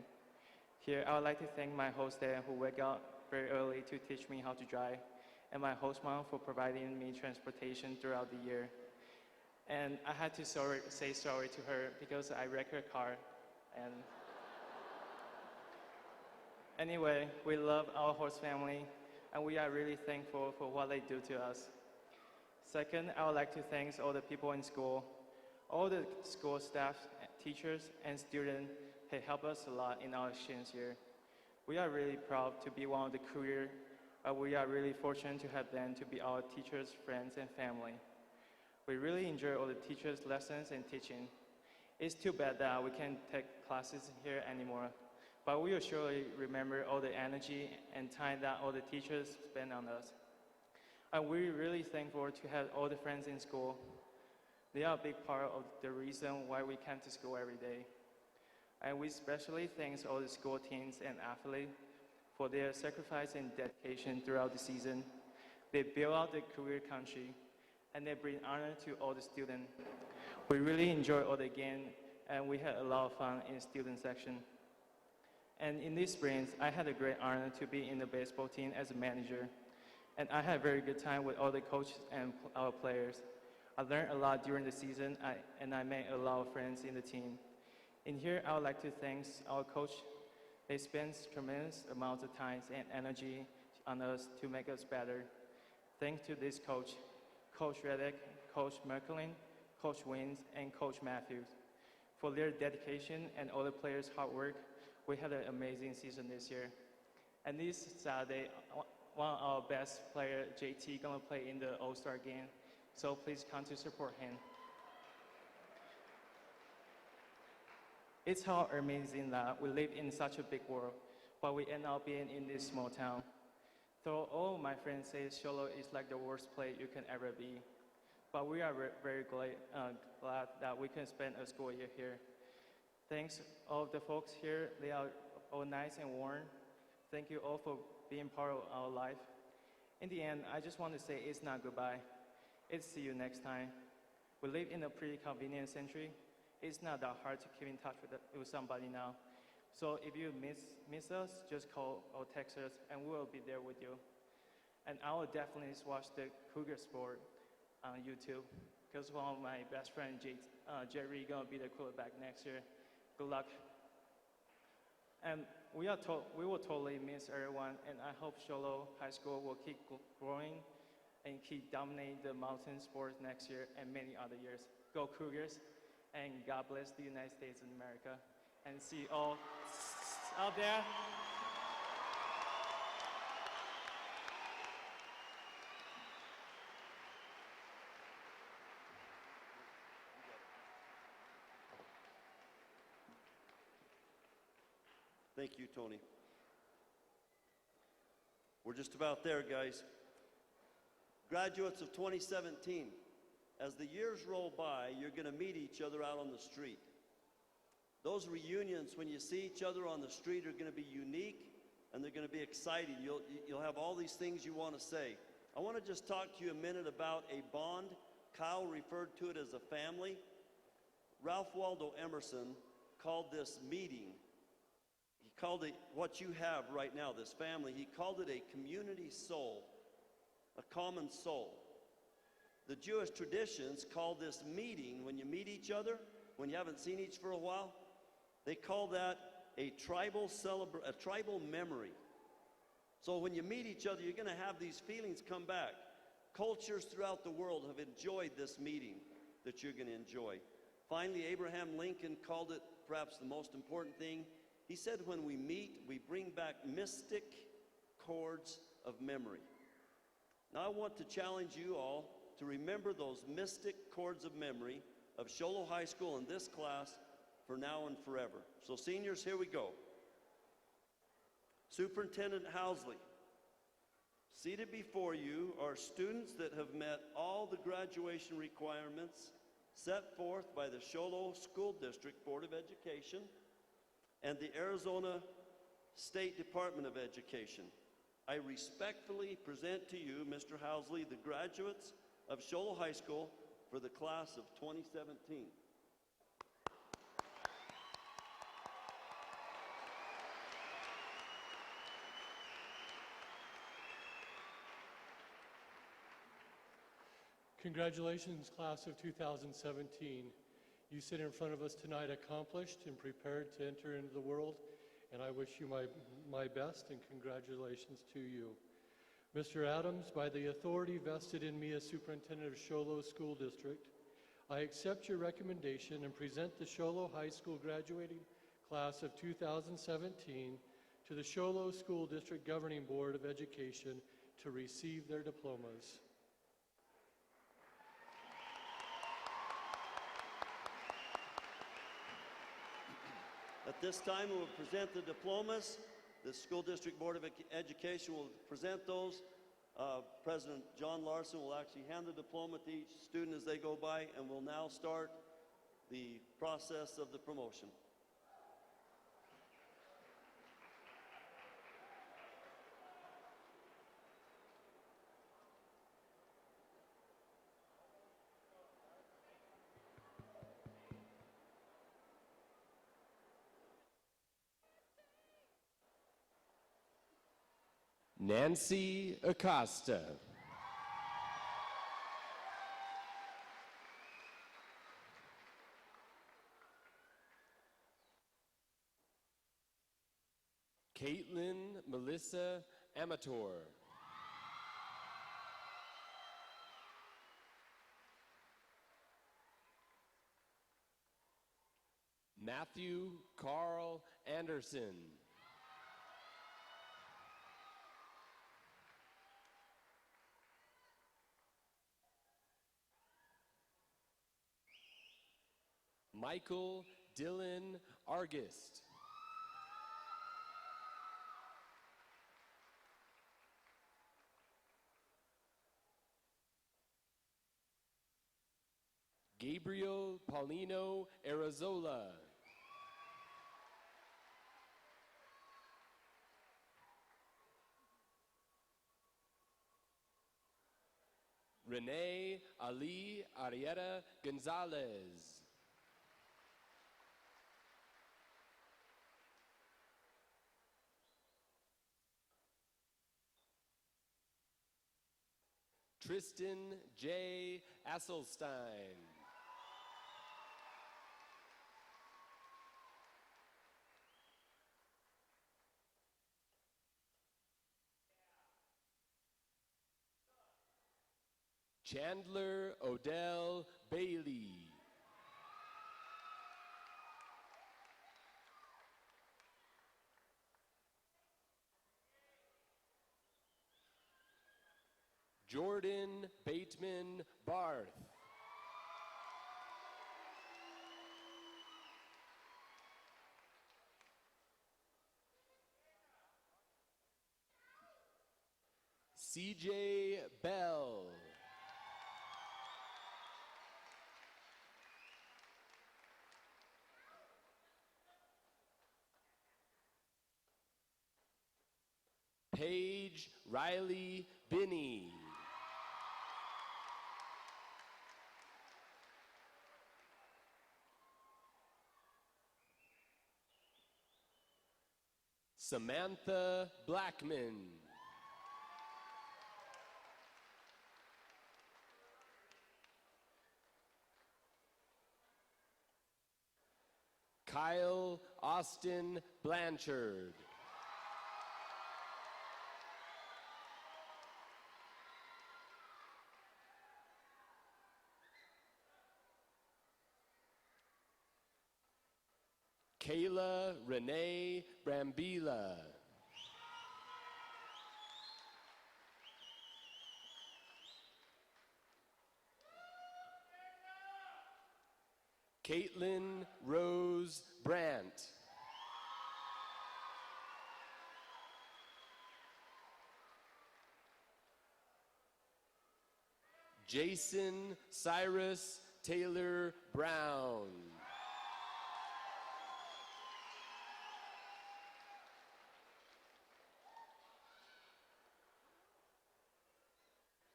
Here, I would like to thank my host dad who wake up very early to teach me how to drive, and my host mom for providing me transportation throughout the year. And I had to say sorry to her because I wrecked her car. And anyway, we love our host family, and we are really thankful for what they do to us. Second, I would like to thank all the people in school, all the school staff, teachers, and students have helped us a lot in our exchange year. We are really proud to be one of the career, but we are really fortunate to have them to be our teachers, friends, and family. We really enjoy all the teachers' lessons and teaching. It's too bad that we can't take classes here anymore, but we will surely remember all the energy and time that all the teachers spend on us. And we're really thankful to have all the friends in school. They are a big part of the reason why we come to school every day. And we especially thank all the school teams and athletes for their sacrifice and dedication throughout the season. They build out the career country, and they bring honor to all the students. We really enjoy all the games, and we had a lot of fun in the student section. And in this spring, I had a great honor to be in the baseball team as a manager. And I had a very good time with all the coaches and our players. I learned a lot during the season, and I made a lot of friends in the team. In here, I would like to thank our coach. They spend tremendous amounts of time and energy on us to make us better. Thanks to this coach, Coach Reddick, Coach Merkelin, Coach Wins, and Coach Matthews. For their dedication and all the players' hard work, we had an amazing season this year. And this Saturday, one of our best player, JT, gonna play in the All-Star game. So please come to support him. It's how amazing that we live in such a big world, but we end up being in this small town. Though all my friends say Sholo is like the worst place you can ever be, but we are very glad that we can spend a school year here. Thanks all of the folks here. They are all nice and warm. Thank you all for being part of our life. In the end, I just want to say it's not goodbye. It's see you next time. We live in a pretty convenient century. It's not that hard to keep in touch with somebody now. So if you miss us, just call or text us and we will be there with you. And I will definitely watch the Cougar sport on YouTube because one of my best friends, Jerry, gonna be the quarterback next year. Good luck. And we will totally miss everyone, and I hope Sholo High School will keep growing and keep dominating the mountain sports next year and many other years. Go Cougars, and God bless the United States of America. And see you all out there. Thank you, Tony. We're just about there, guys. Graduates of 2017, as the years roll by, you're going to meet each other out on the street. Those reunions, when you see each other on the street, are going to be unique and they're going to be exciting. You'll have all these things you want to say. I want to just talk to you a minute about a bond. Kyle referred to it as a family. Ralph Waldo Emerson called this meeting, he called it what you have right now, this family, he called it a community soul, a common soul. The Jewish traditions call this meeting, when you meet each other, when you haven't seen each for a while, they call that a tribal memory. So when you meet each other, you're going to have these feelings come back. Cultures throughout the world have enjoyed this meeting that you're going to enjoy. Finally, Abraham Lincoln called it perhaps the most important thing. He said, when we meet, we bring back mystic chords of memory. Now I want to challenge you all to remember those mystic chords of memory of Sholo High School in this class for now and forever. So seniors, here we go. Superintendent Housley, seated before you are students that have met all the graduation requirements set forth by the Sholo School District Board of Education and the Arizona State Department of Education. I respectfully present to you, Mr. Housley, the graduates of Sholo High School for the class of 2017. Congratulations, class of 2017. You sit in front of us tonight accomplished and prepared to enter into the world, and I wish you my best and congratulations to you. Mr. Adams, by the authority vested in me as superintendent of Sholo School District, I accept your recommendation and present the Sholo High School graduating class of 2017 to the Sholo School District Governing Board of Education to receive their diplomas. At this time, we will present the diplomas. The School District Board of Education will present those. President John Larson will actually hand the diploma to each student as they go by, and we'll now start the process of the promotion. Nancy Acosta. Caitlin Melissa Amator. Matthew Carl Anderson. Michael Dylan Argist. Gabriel Paulino Arazola. Renee Ali Arieta Gonzalez. Tristan J. Asselstein. Chandler Odell Bailey. Jordan Bateman Barth. CJ Bell. Paige Riley Binney. Samantha Blackman. Kyle Austin Blanchard. Kayla Renee Brambila. Caitlin Rose Brandt. Jason Cyrus Taylor Brown.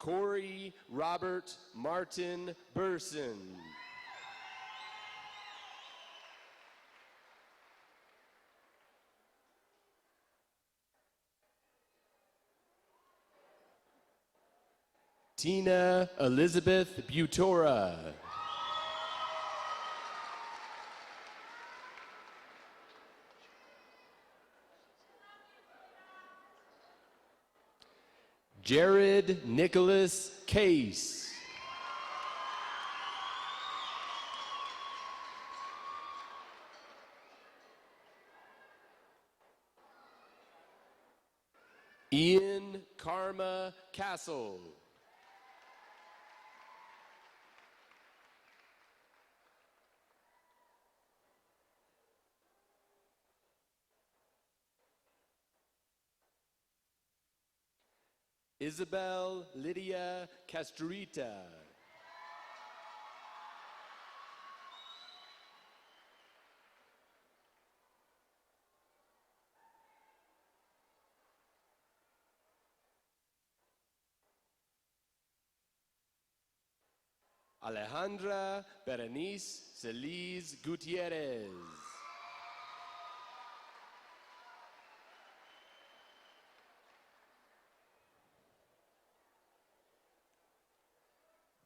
Corey Robert Martin Burson. Tina Elizabeth Butora. Jared Nicholas Case. Ian Karma Castle. Isabel Lydia Castrita. Alejandra Berenice Celis Gutierrez.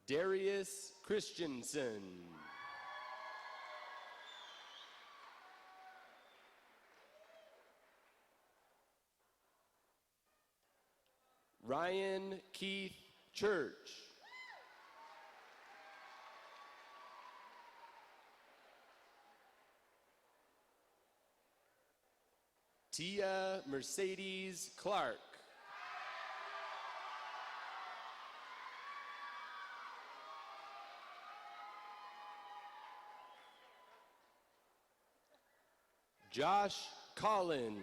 Darius Christensen. Ryan Keith Church. Tia Mercedes Clark. Josh Collins.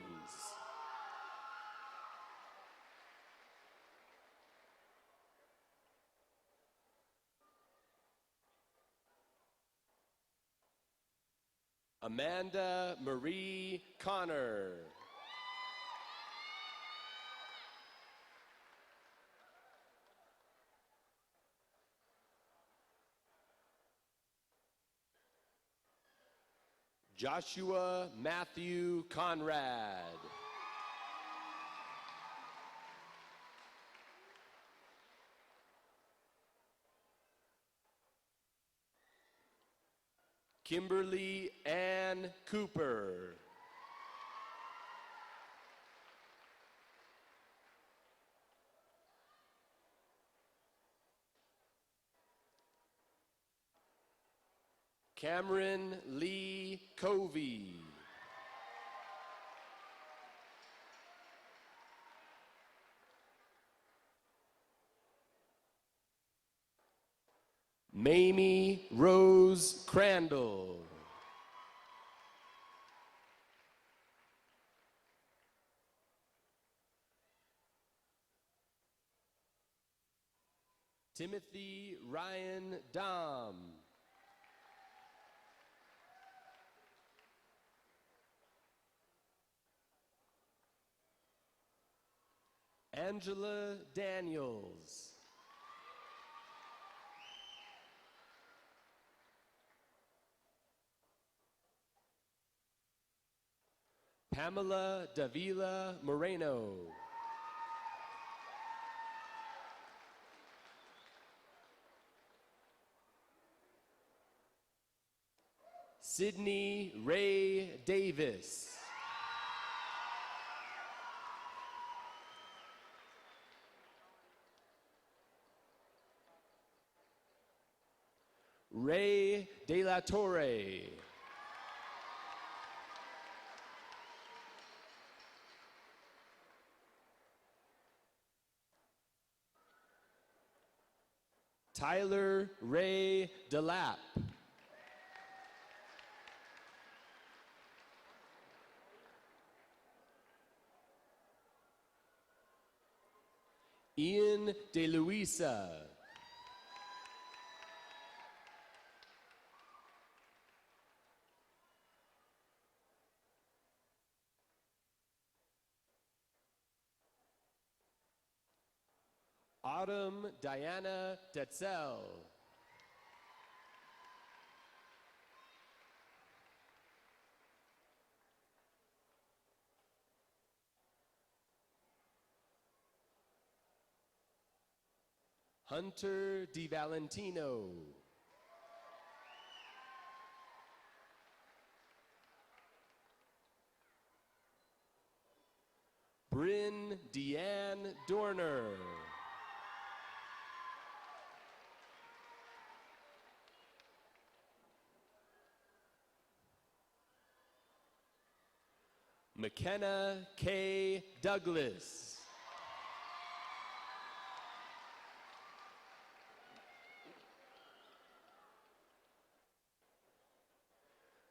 Amanda Marie Connor. Joshua Matthew Conrad. Kimberly Ann Cooper. Cameron Lee Covey. Mamie Rose Crandall. Timothy Ryan Dom. Angela Daniels. Pamela Davila Moreno. Sydney Ray Davis. Ray De La Torre. Tyler Ray DeLapp. Ian De Luisa. Autumn Diana Tetzel. Hunter Di Valentino. Bryn Deanne Dorner. McKenna K. Douglas.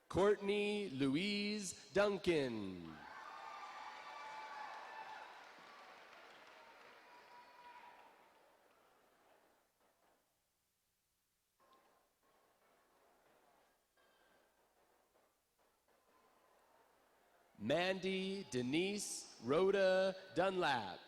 Courtney Louise Duncan. Mandy Denise Rhoda Dunlap.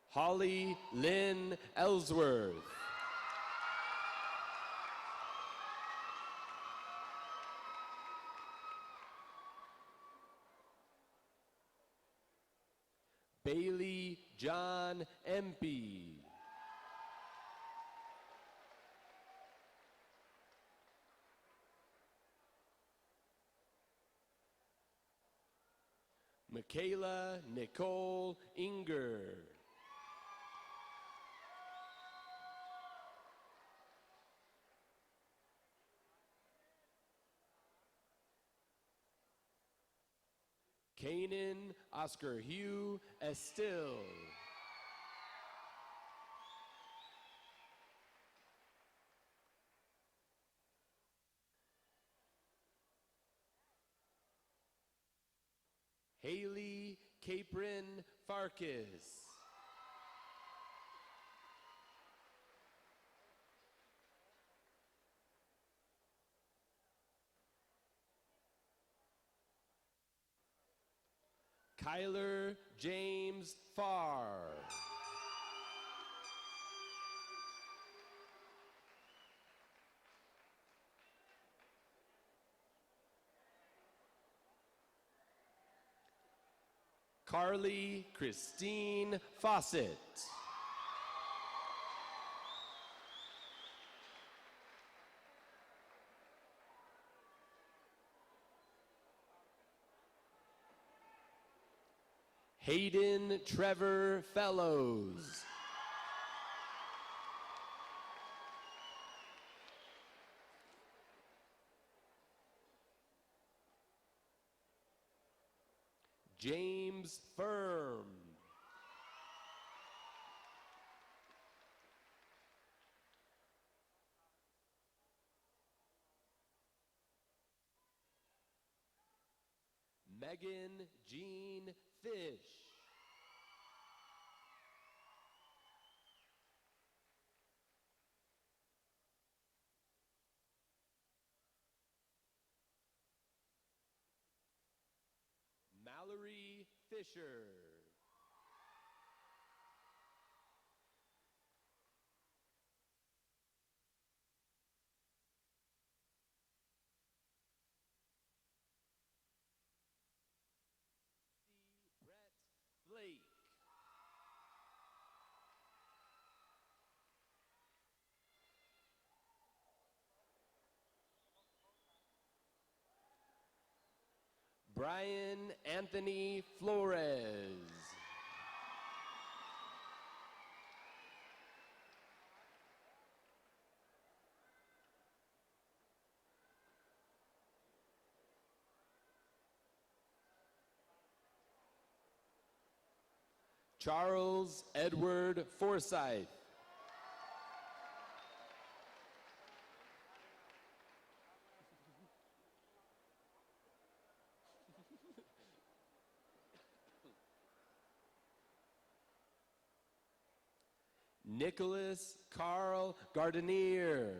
Holly Lynn Ellsworth. Bailey John Empey. Michaela Nicole Inger. Kanan Oscar Hugh Estill. Haley Capron Farkas. Kyler James Farr. Carly Christine Fawcett. Hayden Trevor Fellows. James Firm. Megan Jean Fish. Mallory Fisher. Brett Blake. Brian Anthony Flores. Charles Edward Forsyth. Nicholas Carl Gardenier.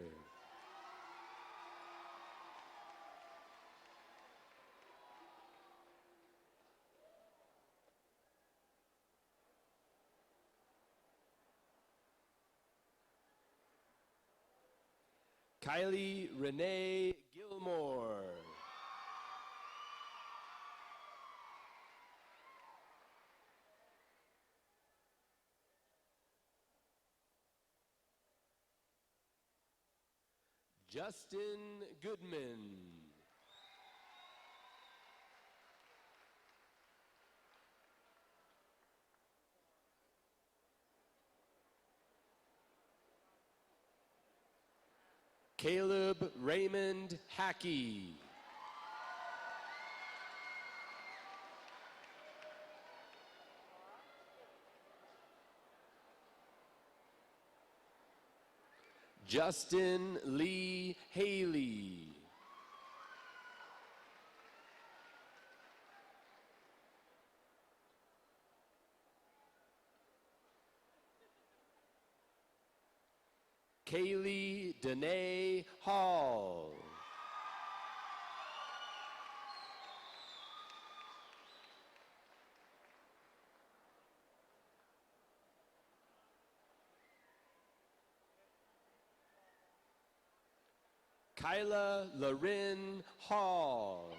Kylie Renee Gilmore. Justin Goodman. Caleb Raymond Hackey. Justin Lee Haley. Kaylee Danae Hall. Kyla Lorin Hall.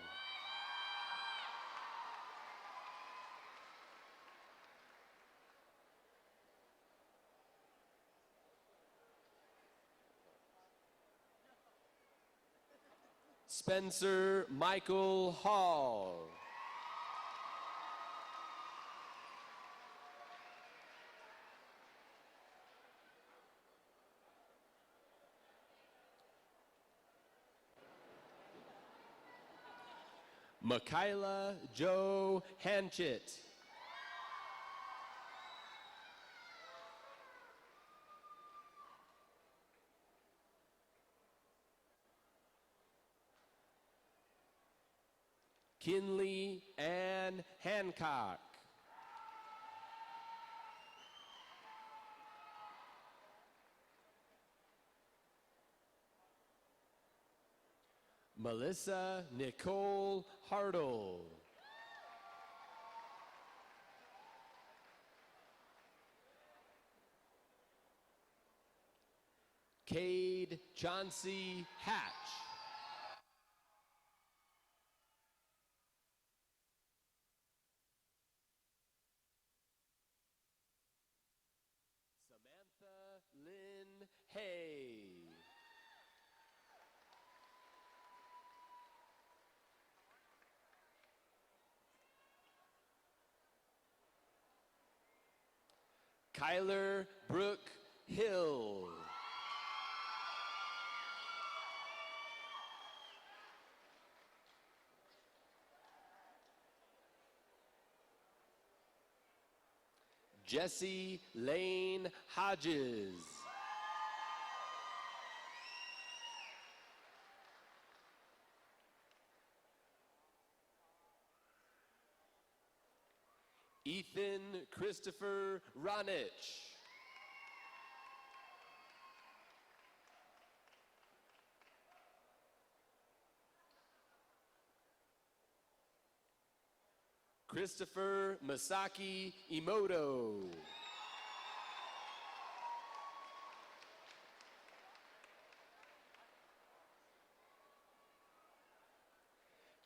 Spencer Michael Hall. Michaela Jo Hanchett. Kinley Ann Hancock. Melissa Nicole Hartle. Cade Chauncey Hatch. Samantha Lynn Hay. Kyler Brooke Hill. Jesse Lane Hodges. Ethan Christopher Ronich. Christopher Masaki Emoto.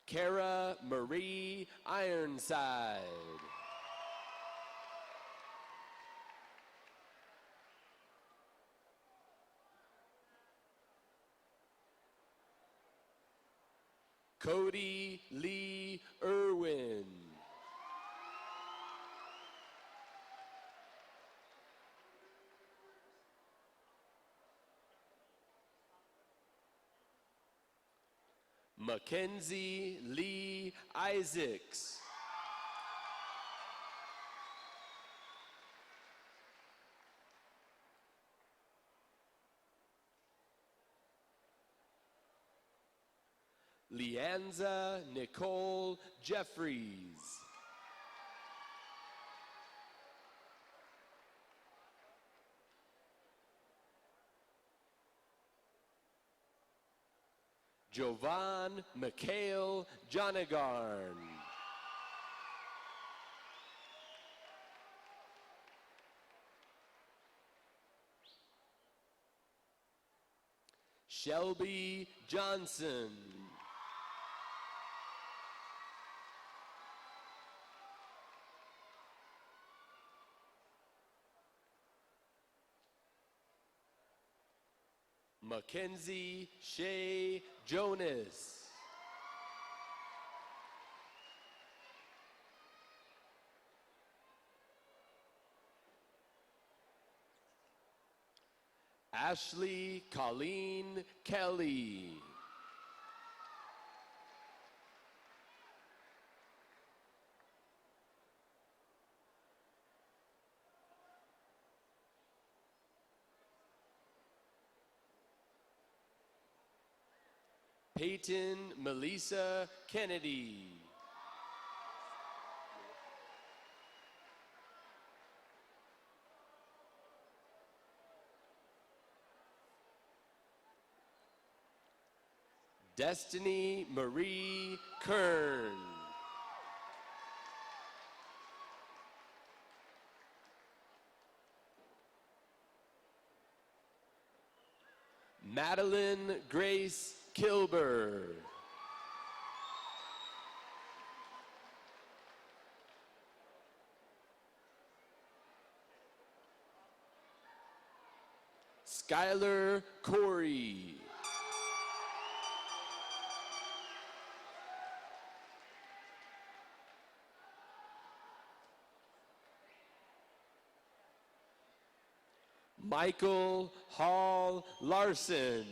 Kara Marie Ironside. Cody Lee Irwin. Mackenzie Lee Isaacs. Leanza Nicole Jeffries. Jovan Mikhail Jonagarn. Shelby Johnson. Mackenzie Shea Jonas. Ashley Colleen Kelly. Peyton Melissa Kennedy. Destiny Marie Kern. Madeline Grace Kilber. Skylar Corey. Michael Hall Larson.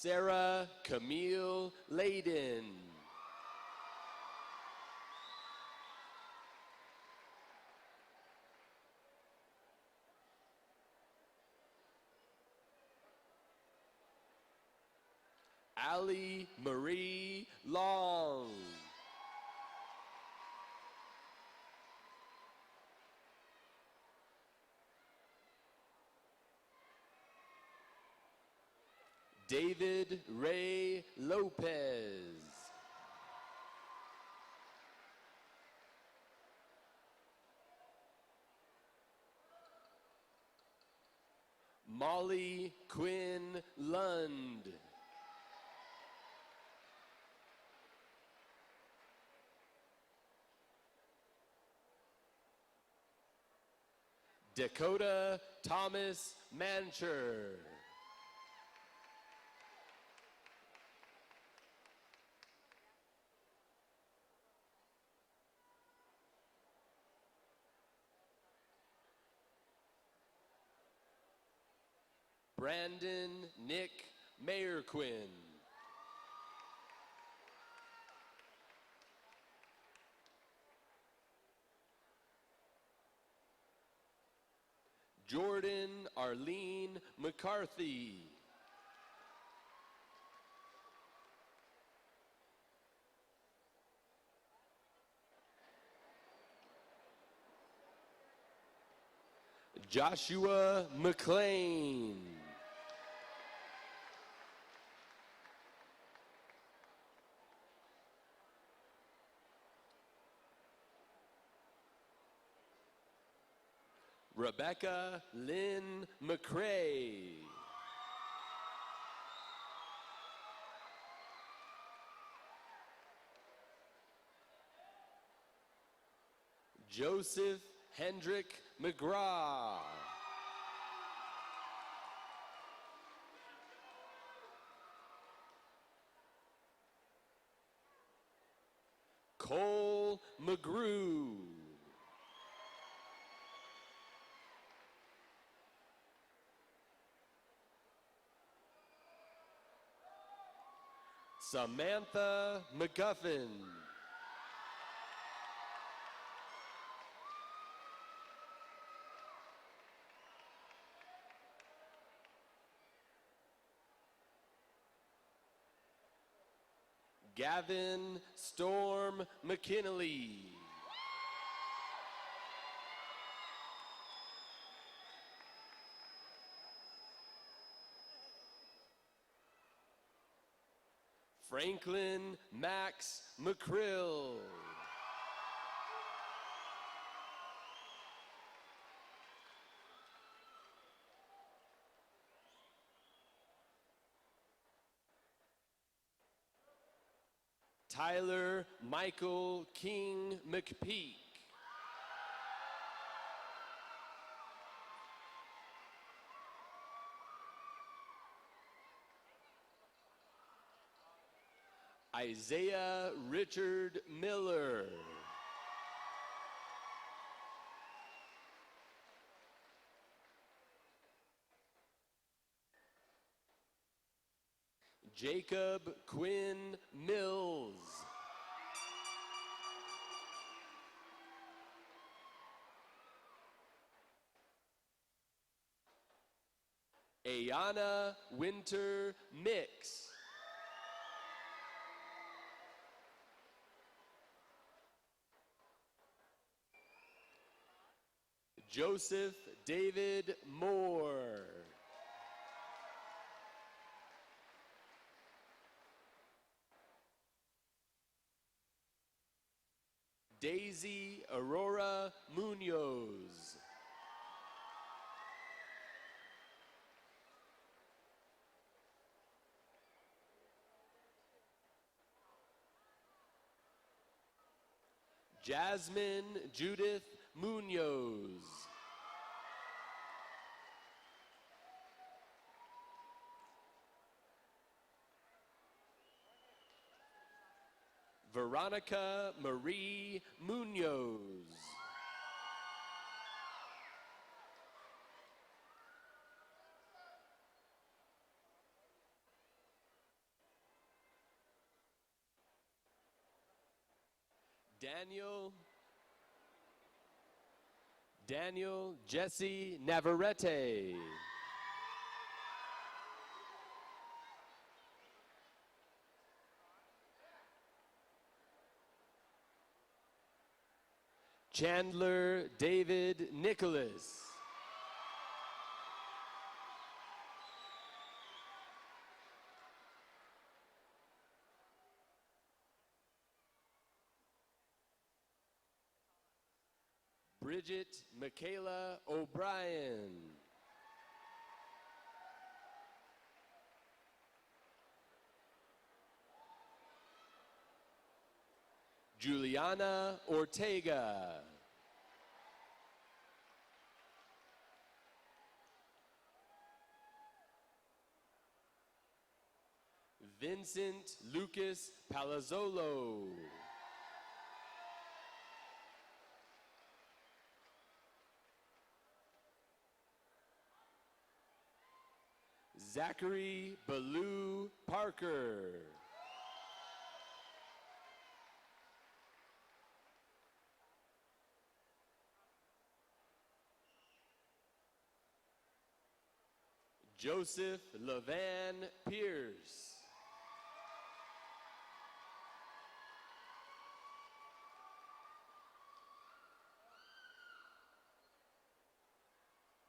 Sarah Camille Layden. Allie Marie Long. David Ray Lopez. Molly Quinn Lund. Dakota Thomas Mancher. Brandon Nick Mayerquin. Jordan Arlene McCarthy. Joshua McLean. Rebecca Lynn McCrae. Joseph Hendrick McGraw. Cole McGrew. Samantha McGuffin. Gavin Storm McKinley. Franklin Max McCrill. Tyler Michael King McPeak. Isaiah Richard Miller. Jacob Quinn Mills. Ayana Winter Mix. Joseph David Moore. Daisy Aurora Munoz. Jasmine Judith Munoz. Veronica Marie Munoz. Daniel Jesse Navarrete. Chandler David Nicholas. Bridget Michaela O'Brien. Juliana Ortega. Vincent Lucas Palazzolo. Zachary Ballou Parker. Joseph Levan Pierce.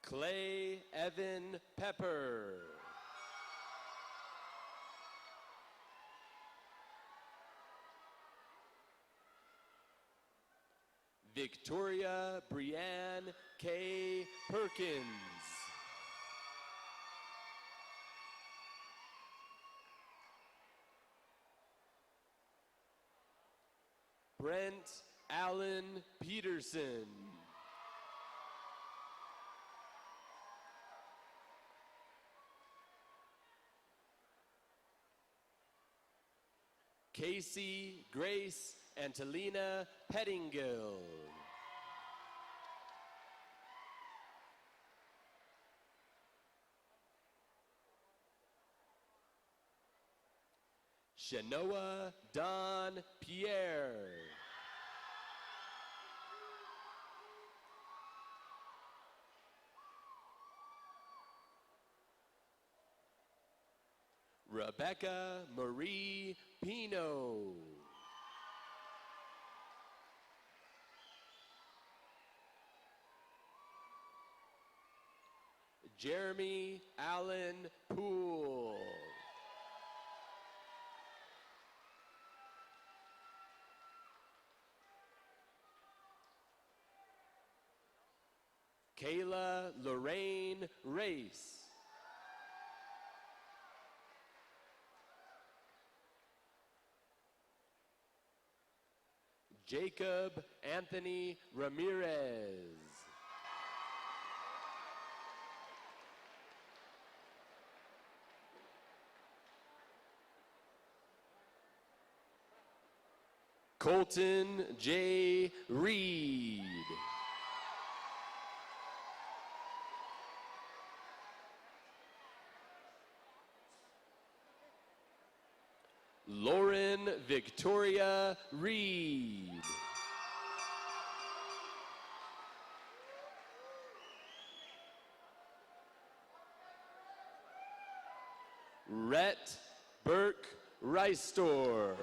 Clay Evan Pepper. Victoria Brianne K. Perkins. Brent Allen Peterson. Casey Grace Angelina Pettingill. Shanoa Don Pierre. Rebecca Marie Pino. Jeremy Allen Poole. Kayla Lorraine Race. Jacob Anthony Ramirez. Colton J. Reed. Lauren Victoria Reed. Rhett Burke Reisdorf.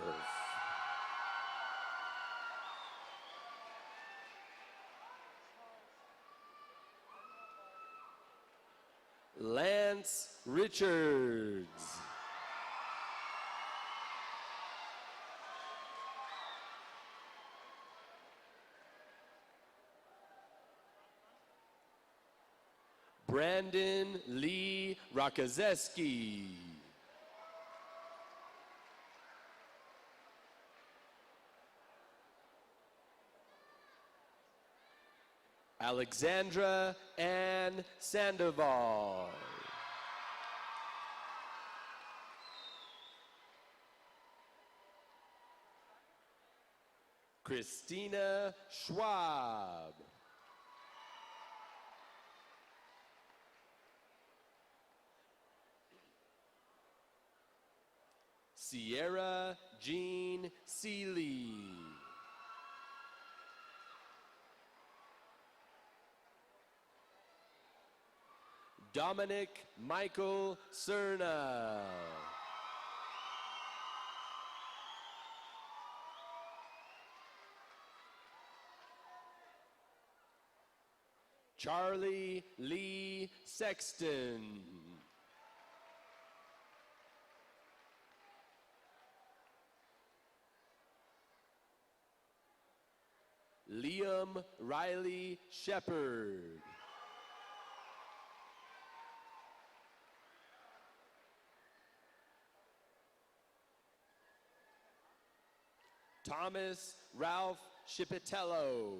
Lance Richards. Brandon Lee Rakazeski. Alexandra Ann Sandoval. Christina Schwab. Sierra Jean Seeley. Dominic Michael Cerna. Charlie Lee Sexton. Liam Riley Shepard. Thomas Ralph Shipitello.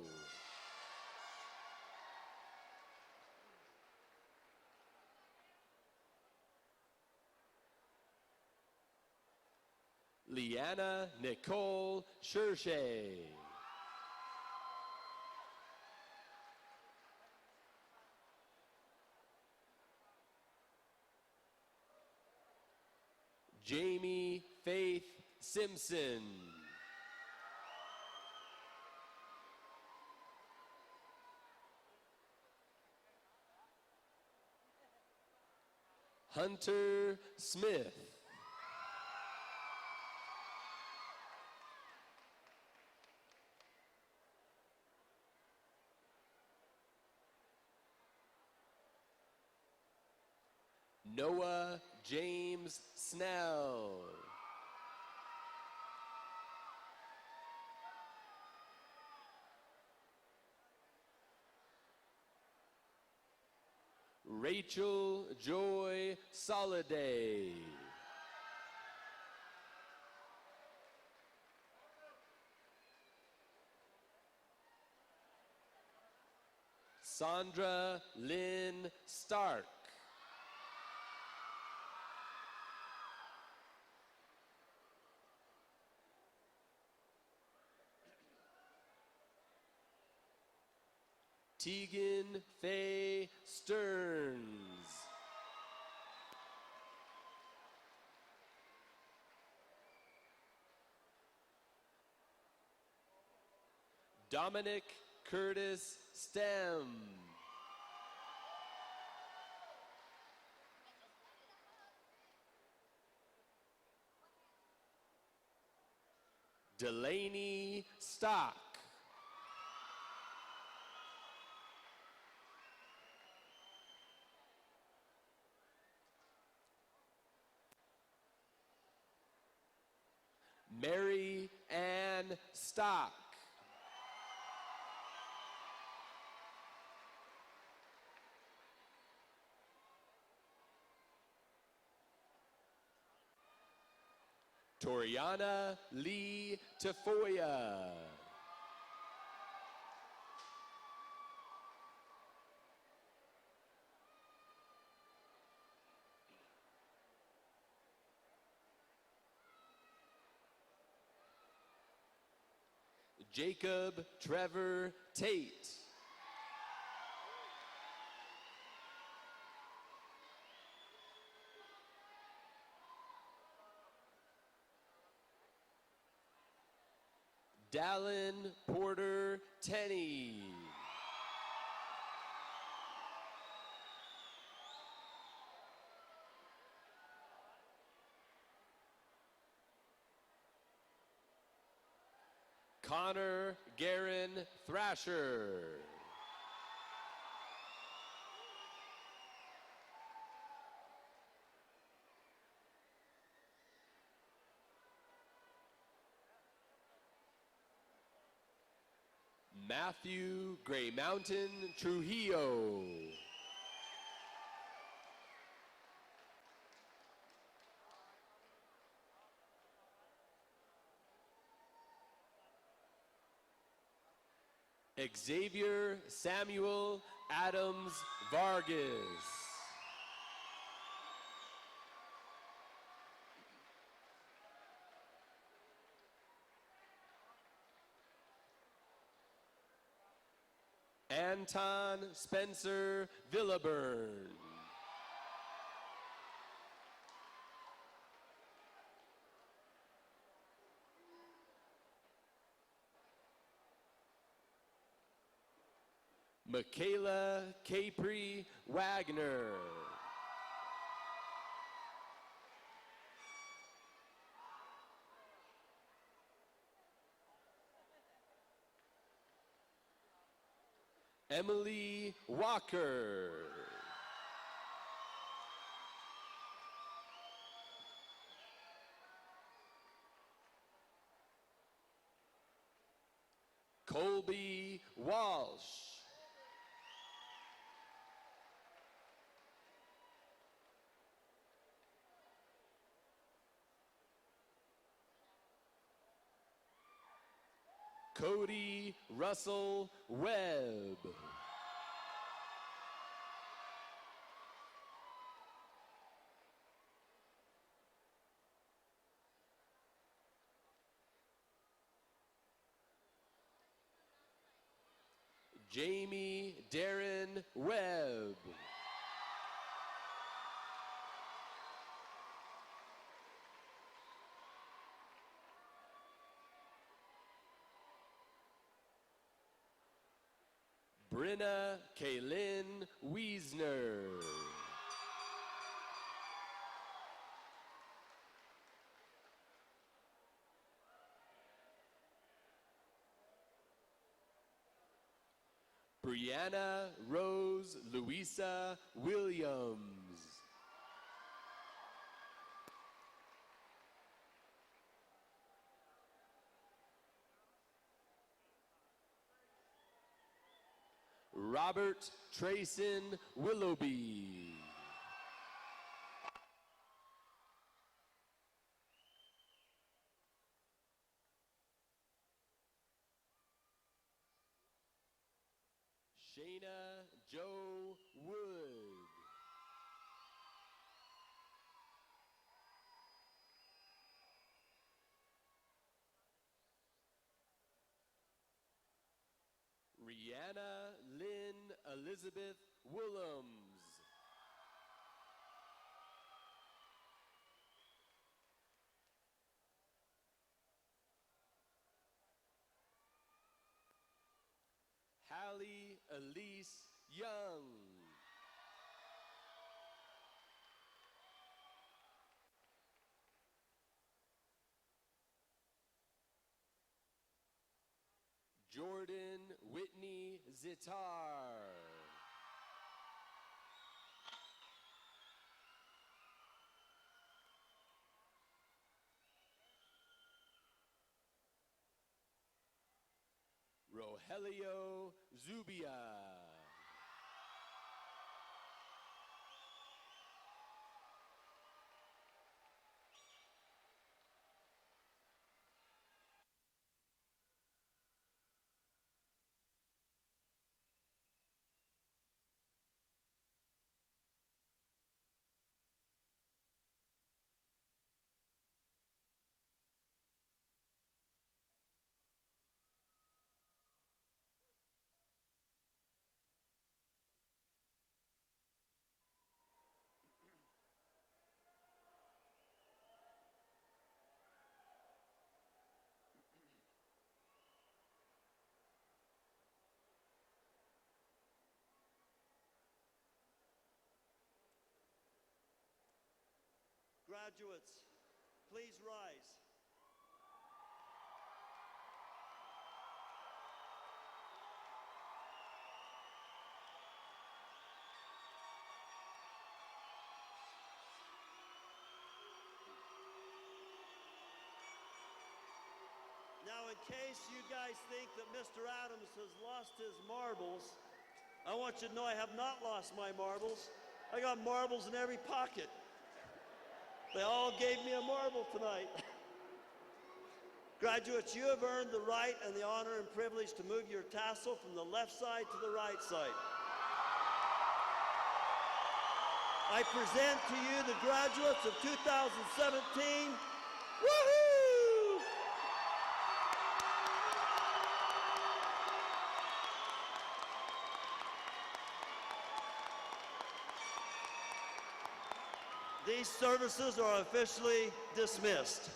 Leanna Nicole Shershay. Jamie Faith Simpson. Hunter Smith. Noah James Snell. Rachel Joy Soliday. Sandra Lynn Stark. Tegan Faye Stearns. Dominic Curtis Stem. Delaney Stock. Mary Ann Stock. Toriana Lee Tafoya. Jacob Trevor Tate. Dallin Porter Tenney. Connor Garin Thrasher. Matthew Gray Mountain Trujillo. Xavier Samuel Adams Vargas. Anton Spencer Villaburn. Michaela Capri Wagner. Emily Walker. Colby Walsh. Cody Russell Webb. Jamie Darren Webb. Brenna Kaylin Wiesner. Brianna Rose Louisa Williams. Robert Trayson Willoughby. Shayna Joe Wood. Rihanna Lynn Elizabeth Willems. Hallie Elise Young. Jordan Whitney Zitar. Rogelio Zubia. Graduates, please rise. Now, in case you guys think that Mr. Adams has lost his marbles, I want you to know I have not lost my marbles. I got marbles in every pocket. They all gave me a marble tonight. Graduates, you have earned the right and the honor and privilege to move your tassel from the left side to the right side. I present to you the graduates of 2017. Woohoo! These services are officially dismissed.